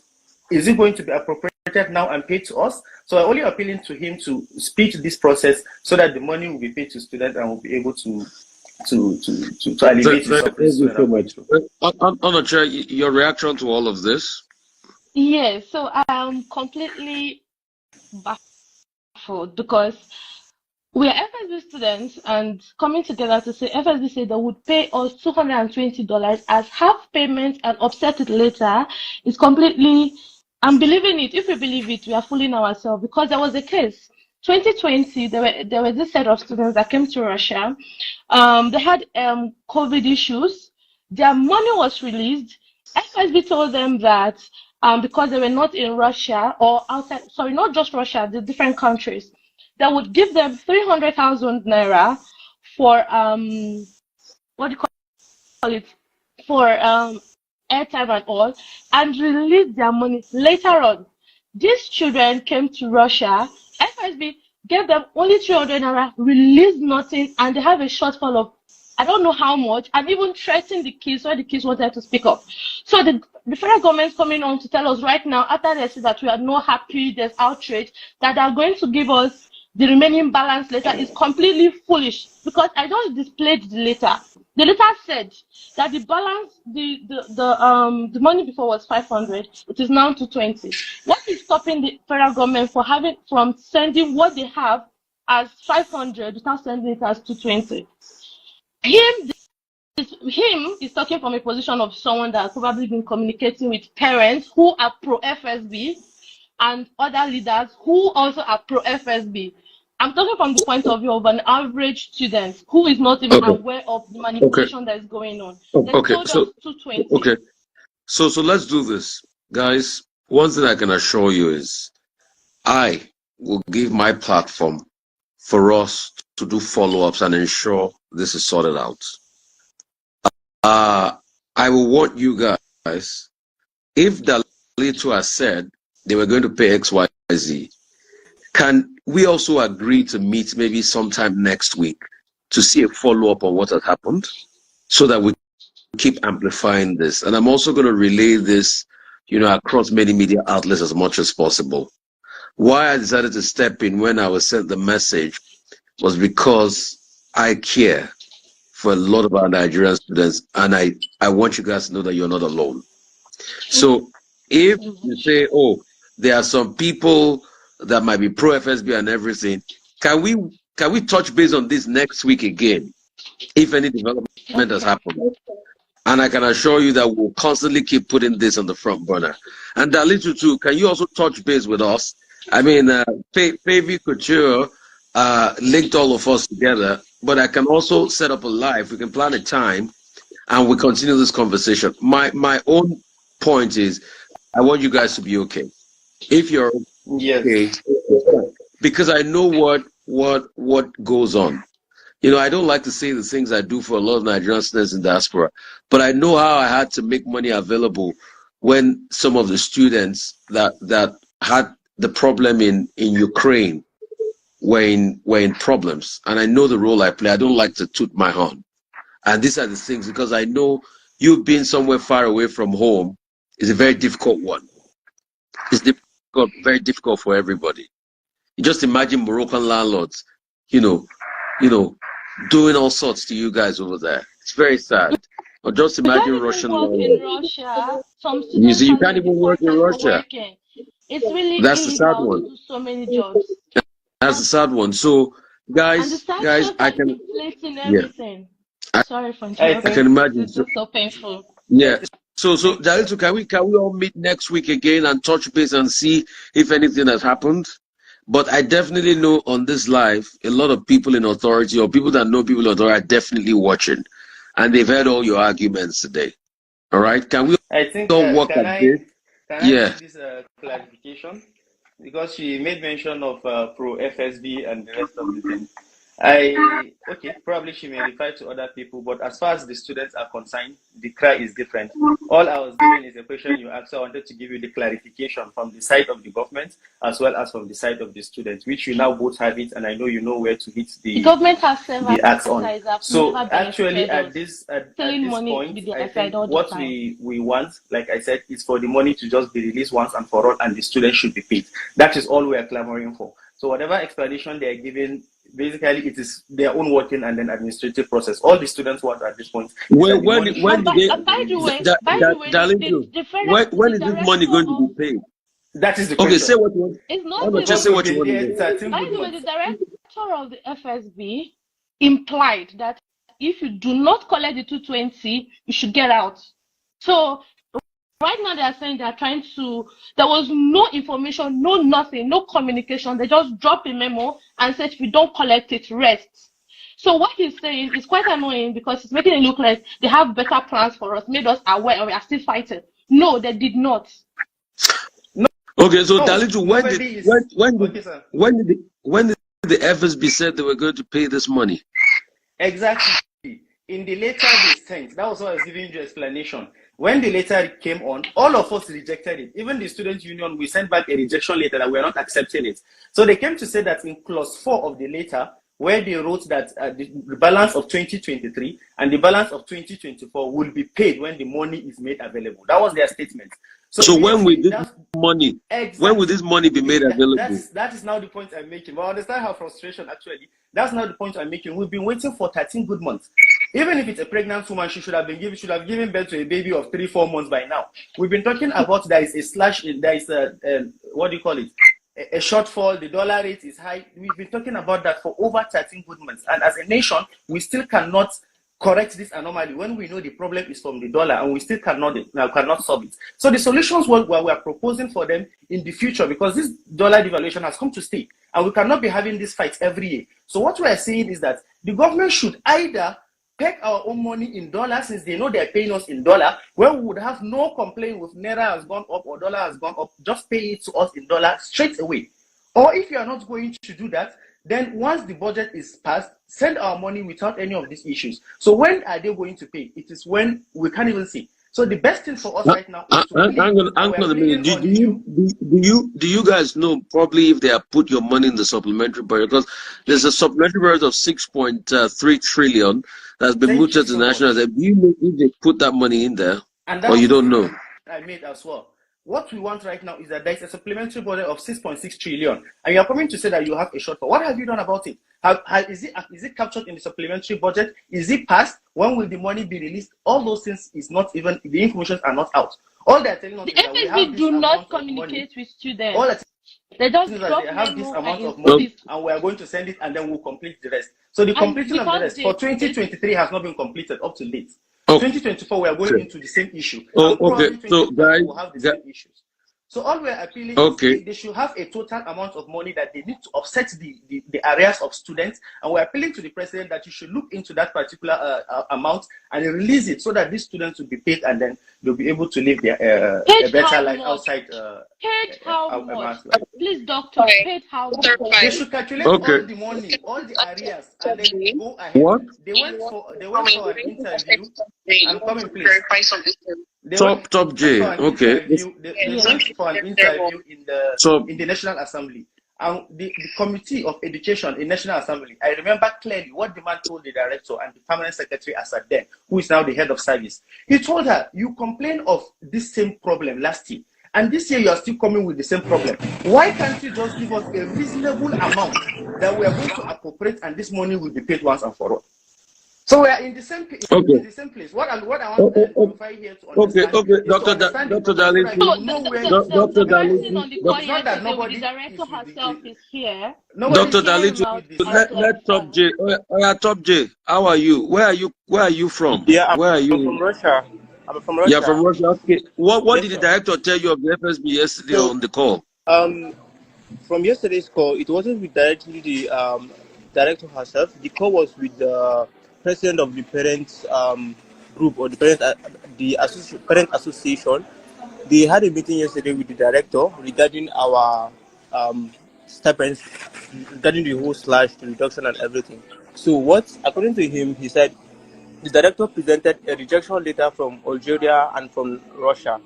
Is it going to be appropriated now and paid to us? So I'm only appealing to him to speed this process so that the money will be paid to students and will be able to alleviate Thank you so much. Onocha, your reaction to all of this? Yes, so I'm completely baffled because we are FSB students and coming together to say FSB said they would pay us $220 as half payment and offset it later is completely, I'm believing it. If we believe it, we are fooling ourselves because there was a case. 2020, there was this set of students that came to Russia. They had COVID issues. Their money was released. FSB told them that because they were not in Russia or outside, sorry, not just Russia, the different countries, they would give them 300,000 naira for what do you call it, for airtime and all, and release their money later on. These children came to Russia. FSB gave them only 300 naira, released nothing, and they have a shortfall of I don't know how much, and even threatened the kids when the kids wanted to speak up. So the federal government's coming on to tell us right now, after they say that we are not happy, there's outrage, that they are going to give us the remaining balance later is completely foolish because I just displayed the letter. The letter said that the balance, the money before was 500, it is now 220. What is stopping the federal government from sending what they have as 500 without sending it as 220? Him is talking from a position of someone that has probably been communicating with parents who are pro-FSB and other leaders who also are pro-FSB. I'm talking from the point of view of an average student who is not even aware of the manipulation that is going on. So let's do this, guys. One thing I can assure you is I will give my platform for us to do follow-ups and ensure this is sorted out. I will want you guys, if the little has said they were going to pay XYZ, can we also agree to meet maybe sometime next week to see a follow-up on what has happened so that we keep amplifying this? And I'm also going to relay this, across many media outlets as much as possible. Why I decided to step in when I was sent the message was because I care for a lot of our Nigerian students, and I want you guys to know that you're not alone. So if you say, oh, there are some people that might be pro-FSB and everything, can we touch base on this next week again, if any development has happened? And I can assure you that we'll constantly keep putting this on the front burner. And Dalitu too, can you also touch base with us? I mean, Pavy Couture linked all of us together, but I can also set up a live. We can plan a time and we continue this conversation. My own point is I want you guys to be okay. If you're okay, because I know what goes on. I don't like to say the things I do for a lot of Nigerian students in diaspora, but I know how I had to make money available when some of the students that had the problem in Ukraine were in problems. And I know the role I play. I don't like to toot my horn. And these are the things, because I know you being somewhere far away from home is a very difficult one. It's difficult, very difficult for everybody. You just imagine Moroccan landlords, doing all sorts to you guys over there. It's very sad. Or just You imagine can't Russian even work in landlords. Russia. Some You students see, you can't can't even even work be in content Russia. working. It's really That's the sad illegal to one. do so many jobs. That's the sad one. So, And the guys, sanctions I are can, inflating yeah, everything. I, Sorry for I I interrupting. can think imagine. This is so painful. Yeah. I So, think Dalito, can we all meet next week again and touch base and see if anything has happened? But I definitely know on this live, a lot of people in authority or people that know people in authority are definitely watching, and they've heard all your arguments today. All right? Can we I think all work at this? can I Yeah. make this clarification, because she made mention of pro FSB and the rest of the thing. Okay, probably she may refer to other people, but as far as the students are concerned, the cry is different. All I was giving is a question you asked, so I wanted to give you the clarification from the side of the government as well as from the side of the students, which you now both have it, and I know you know where to hit The government has several the axe on. sides have So never actually, benefited us. at Stealing this money to point, be their I side think all the what time. we want, like I said, is for the money to just be released once and for all, and the students should be paid. That is all we are clamoring for. So whatever explanation they are giving, basically it is their own working and then administrative process. All the students want at this point is that the money should And be by, paid and and be by the released. way, Darlington, the federal, when the is this money director going to of be paid? That is the Okay, say question. what you want. it's Why not not just say Because we've what you been want to there do? 13 by good the way, the months. director of the FSB implied that if you do not collect the 220, you should get out. So right now they are saying they are trying to. There was no information, no nothing, no communication. They just drop a memo and said if you don't collect it, rest. So what he's saying is quite annoying because it's making it look like they have better plans for us, made us aware, and we are still fighting. No, they did not. Okay, so No, Dalitu, nobody is. Okay, sir. when did the FSB said they were going to pay this money? Exactly. In the letter they sent, that was why I was giving you explanation. When the letter came on, all of us rejected it. Even the student union, we sent back a rejection letter that we are not accepting it. So they came to say that in clause 4 of the letter, where they wrote that the balance of 2023 and the balance of 2024 will be paid when the money is made available. That was their statement. So when will this money? Exactly. When will this money be made available? That is now the point I'm making. But I understand her frustration. Actually, that's now the point I'm making. We've been waiting for 13 good months. Even if it's a pregnant woman, she should have given birth to a baby of 3-4 months by now. We've been talking about there is a slash. There is a what do you call it? A shortfall. The dollar rate is high. We've been talking about that for over 13 good months, and as a nation, we still cannot correct this anomaly when we know the problem is from the dollar and we still cannot solve it. So the solutions we are proposing for them in the future, because this dollar devaluation has come to stay and we cannot be having this fight every year. So what we are saying is that the government should either peg our own money in dollars, since they know they're paying us in dollar, where we would have no complaint if naira has gone up or dollar has gone up, just pay it to us in dollars straight away. Or if you are not going to do that, then once the budget is passed, send our money without any of these issues. So when are they going to pay? It is when we can't even see. So the best thing for us right now is to hang on a minute. Do you guys know probably if they have put your money in the supplementary budget? Because there's a supplementary budget of 6.3 trillion that's been mooted to national. Do you know if they put that money in there, or you don't know? I made as well. What we want right now is that there is a supplementary budget of 6.6 trillion, and you are coming to say that you have a shortfall. What have you done about it? Is it captured in the supplementary budget? Is it passed? When will the money be released? All those things is not even, the information are not out. All they're telling us The is that we have FSB this do amount not of communicate with students. All they just they drop have this memo amount of and money and we are going to send it and then we'll complete the rest. So the completion of the rest for 2023 has not been completed up to date. 2024 we are going into the same issue. Okay, so guys, we'll have the same issues. So all we're appealing Okay. is they should have a total amount of money that they need to offset the arrears of students. And we're appealing to the president that you should look into that particular amount and release it so that these students will be paid and then they'll be able to live their a better life outside. Paid how much? Please, doctor, paid how much? They should calculate all the money, all the arrears, and then go ahead. What? They went for an interview. I'm coming, please. Top J. Okay. They went for an interview in the National Assembly. And the Committee of Education in National Assembly, I remember clearly what the man told the director and the permanent secretary as at then, who is now the head of service. He told her, you complained of this same problem last year, and this year you are still coming with the same problem. Why can't you just give us a reasonable amount that we are going to appropriate and this money will be paid once and for all? So we are in the same place. In the same place. What I want Rufai here to understand. Dr. Dalitu. Dr. Dalitu. It's not that nobody. The director herself is here. Dr. Dalitu, let Top J. Top J. How are you? Where are you from? Yeah, where are you? I'm from Russia. I'm from Russia. Yeah, from Russia. Okay. What did the director tell you of the FSB yesterday on the call? From yesterday's call, it wasn't with directly the director herself. The call was with the president of the parents group or the parent association. They had a meeting yesterday with the director regarding our stipends, regarding the whole slash, the reduction and everything. So according to him, he said the director presented a rejection letter from Algeria and from Russia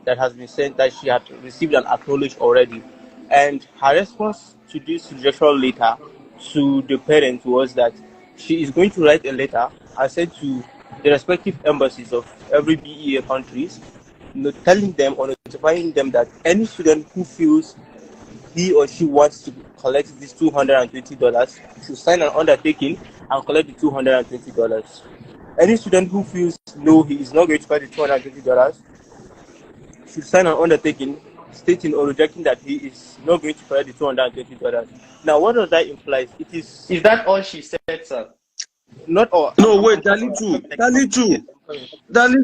that has been sent, that she had received and acknowledged already. And her response to this rejection letter to the parents was that she is going to write a letter and send to the respective embassies of every BEA countries, telling them or notifying them that any student who feels he or she wants to collect this $220 should sign an undertaking and collect the $220. Any student who feels no, he is not going to collect the $220 should sign an undertaking stating or rejecting that he is not going to collect the $220. Now, what does that imply? Is that all she said, sir? Not all. No, wait, Dalitu, please, if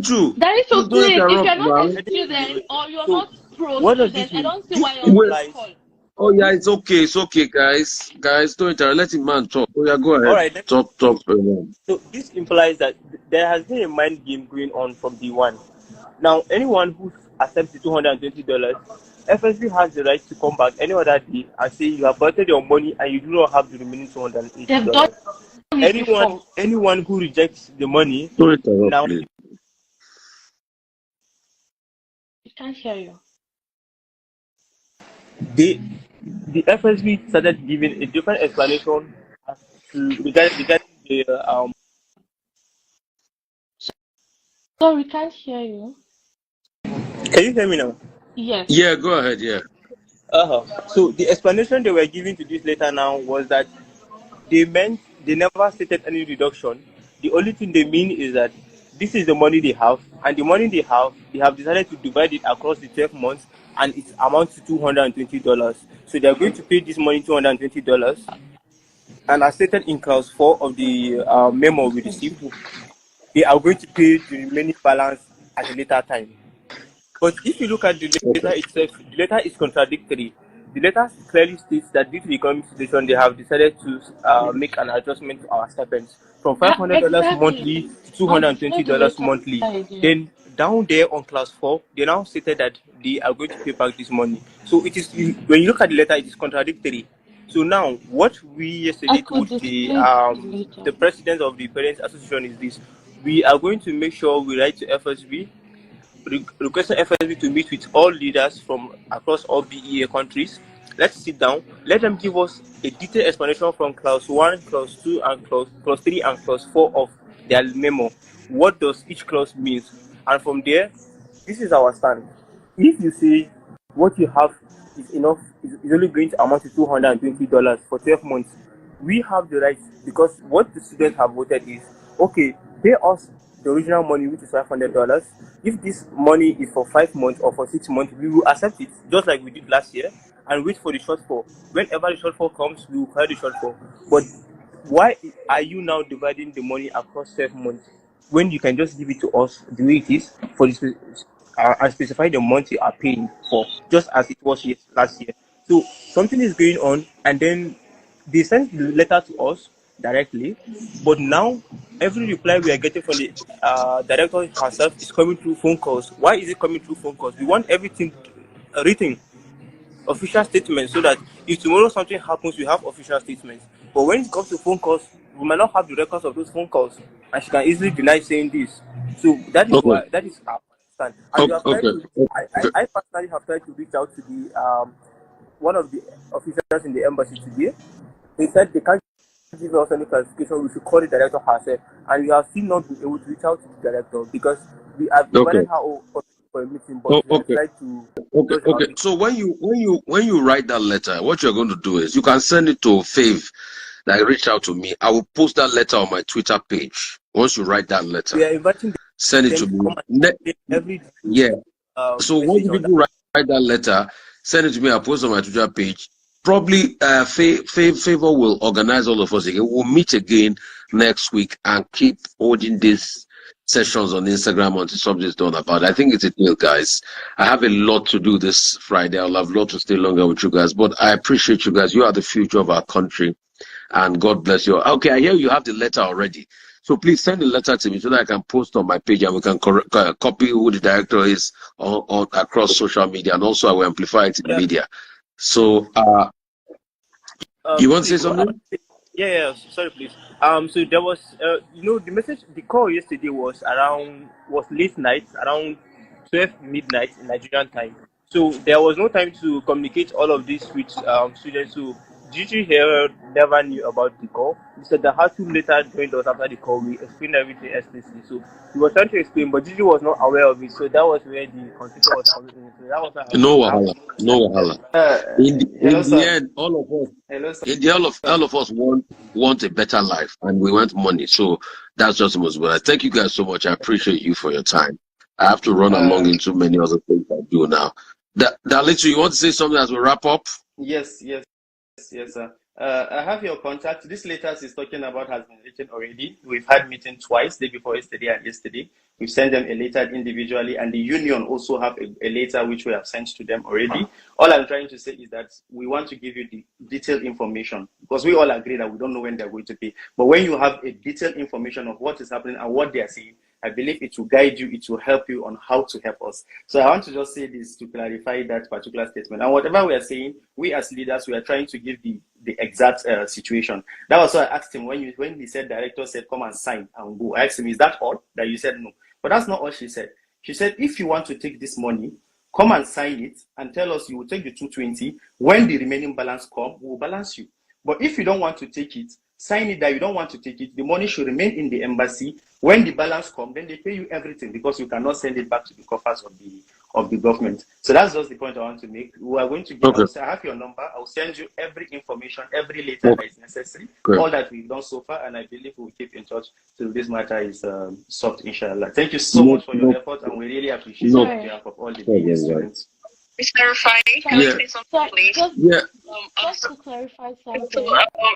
you're not a student or you're not pro-student, I don't see why you're on this call. Oh yeah, it's okay, guys, don't interrupt. Let him man talk. Oh yeah, go ahead. All right, talk. So this implies that there has been a mind game going on from day one. Now, anyone who accepts the $220, FSB has the right to come back any other day and say you have budgeted your money and you do not have the remaining $280. Anyone who rejects the money now. We can't hear you. The FSB started giving a different explanation regarding the So we can't hear you. Can you hear me now? Yes. Yeah, go ahead. Yeah. So the explanation they were giving to this letter now was that they never stated any reduction. The only thing they mean is that this is the money they have, and the money they have decided to divide it across the 12 months, and it amounts to $220. So they are going to pay this money $220, and as stated in clause 4 of the memo we received, they are going to pay the remaining balance at a later time. But if you look at the letter itself, the letter is contradictory. The letter clearly states that due to the economic situation, they have decided to make an adjustment to our stipends from $500 monthly to $220 monthly. Then down there on class 4, they now stated that they are going to pay back this money. So it is, when you look at the letter, it is contradictory. So now, what we yesterday told the president of the Parents Association is this: we are going to make sure we write to FSB, requesting FSB to meet with all leaders from across all BEA countries. Let's sit down. Let them give us a detailed explanation from clause 1, clause 2, and clause 3 and clause 4 of their memo. What does each clause mean? And from there, this is our stand. If you say what you have is enough, is only going to amount to $220 for 12 months, we have the right, because what the students have voted is, okay, pay us the original money, which is $500. If this money is for 5 months or for 6 months, we will accept it, just like we did last year, and wait for the shortfall. Whenever the shortfall comes, we will carry the shortfall. But why are you now dividing the money across 12 months when you can just give it to us the way it is for this, and specify the month you are paying for, just as it was last year. So something is going on, and then they sent the letter to us directly, but now every reply we are getting from the director herself is coming through phone calls. Why is it coming through phone calls? We want everything written, official statements, so that if tomorrow something happens, we have official statements. But when it comes to phone calls, we might not have the records of those phone calls, and she can easily deny saying this. So that is Okay. why, that is our stand. And we have tried Okay. to, I personally have tried to reach out to the one of the officials in the embassy today. They said they can't give us any clarification. We should call the director herself, and we have still not been able to reach out to the director because we have invited her for a meeting, but we have Okay. tried to. Okay. So when you write that letter, what you're going to do is you can send it to Fave that reached out to me. I will post that letter on my Twitter page. Once you write that letter, we are inviting send it to me. Every yeah. So once you people write that letter, send it to me. I'll post on my Twitter page. Probably Favor will organize all of us again. We'll meet again next week and keep holding these sessions on Instagram until something's done about it. I think it's a deal, guys. I have a lot to do this Friday. I'll have a lot to stay longer with you guys, but I appreciate you guys. You are the future of our country, and God bless you. Okay, I hear you have the letter already. So please send the letter to me so that I can post on my page and we can copy who the director is on across social media, and also I will amplify it in the media. So, you want to say something? Yeah. Sorry, please. So there was, the call yesterday was late night, around 12 midnight in Nigerian time. So there was no time to communicate all of this with students. So Gigi here never knew about the call. He said that Hatu later joined us after the call. We explained everything explicitly. So he was trying to explain, but Gigi was not aware of it. So that was where the confusion was coming in. So that was no wahala. In the end, all of us want a better life, and we want money. So that's just the most. But thank you guys so much. I appreciate you for your time. I have to run along into many other things I do now. Dalito, you want to say something as we wrap up? Yes, sir. I have your contact. This letter is talking about has been written already. We've had meeting twice, day before yesterday and yesterday. We've sent them a letter individually, and the union also have a letter which we have sent to them already. All I'm trying to say is that we want to give you the detailed information, because we all agree that we don't know when they're going to pay. But when you have a detailed information of what is happening and what they are saying, I believe it will guide you, it will help you on how to help us. So I want to just say this to clarify that particular statement. And whatever we are saying, we as leaders, we are trying to give the exact situation. That was why I asked him when he said, director said, come and sign and go. I asked him, is that all? That you said no. But that's not all she said. She said, if you want to take this money, come and sign it and tell us you will take the 220. When the remaining balance comes, we will balance you. But if you don't want to take it, sign it that you don't want to take it. The money should remain in the embassy. When the balance comes, then they pay you everything, because you cannot send it back to the coffers of the government. So that's just the point I want to make. We are going to give I have your number. I'll send you every information, every letter that is necessary, all that we've done so far, and I believe we'll keep in touch till this matter is solved, inshallah. Thank you so much for your effort, and we really appreciate it on behalf of all the students. Mr. Rufai, can I say something, please? Just to clarify something.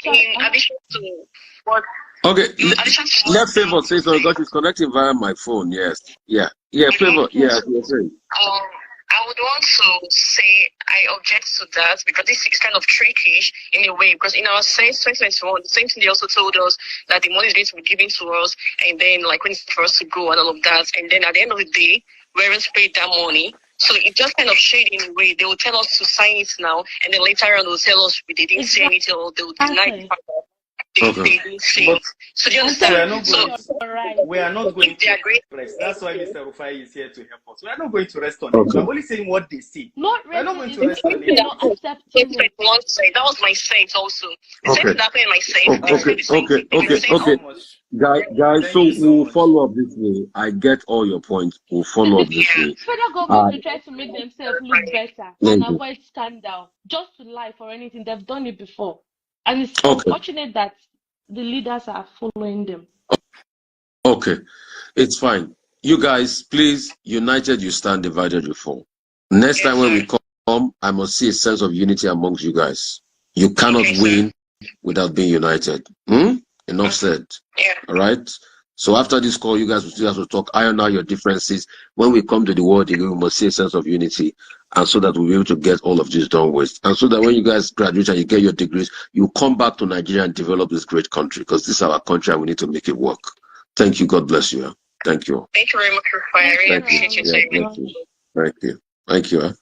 In addition to what... Okay, let Favor say so, because she's connecting via my phone. Yes. Yeah, Favor. Yeah, you're saying. I would want to say I object to that, because this is kind of trickish in a way, because in our sense 2021, the same thing they also told us that the money is going to be given to us, and then like when it's for us to go and all of that, and then at the end of the day, we haven't paid that money. So it just kind of shade in a way. They will tell us to sign it now, and then later on they'll tell us they didn't say anything, or they'll deny the fact that they didn't say it. So do you understand? We are not going to rest. That's why Mr. Rufai is here to help us. We are not going to rest on it. We're only saying what they say. We're not going to rest on it. That was my sense also. The same thing happened in my sense. Guys, so we'll follow up this way. I get all your points. We'll follow up this way. Federal government will try to make themselves look better and avoid scandal, just to lie for anything. They've done it before. And it's unfortunate that the leaders are following them. Okay, it's fine. You guys, please, united you stand, divided you fall. Next time when we come, I must see a sense of unity amongst you guys. You cannot win without being united. Enough said. All right? So after this call, you guys will still have to talk, iron out your differences. When we come to the world, we must see a sense of unity, and so that we'll be able to get all of this done with. And so that when you guys graduate and you get your degrees, you come back to Nigeria and develop this great country, because this is our country and we need to make it work. Thank you. God bless you. Thank you. Thank you very much, Rufai. I really appreciate your time. Thank you. Thank you.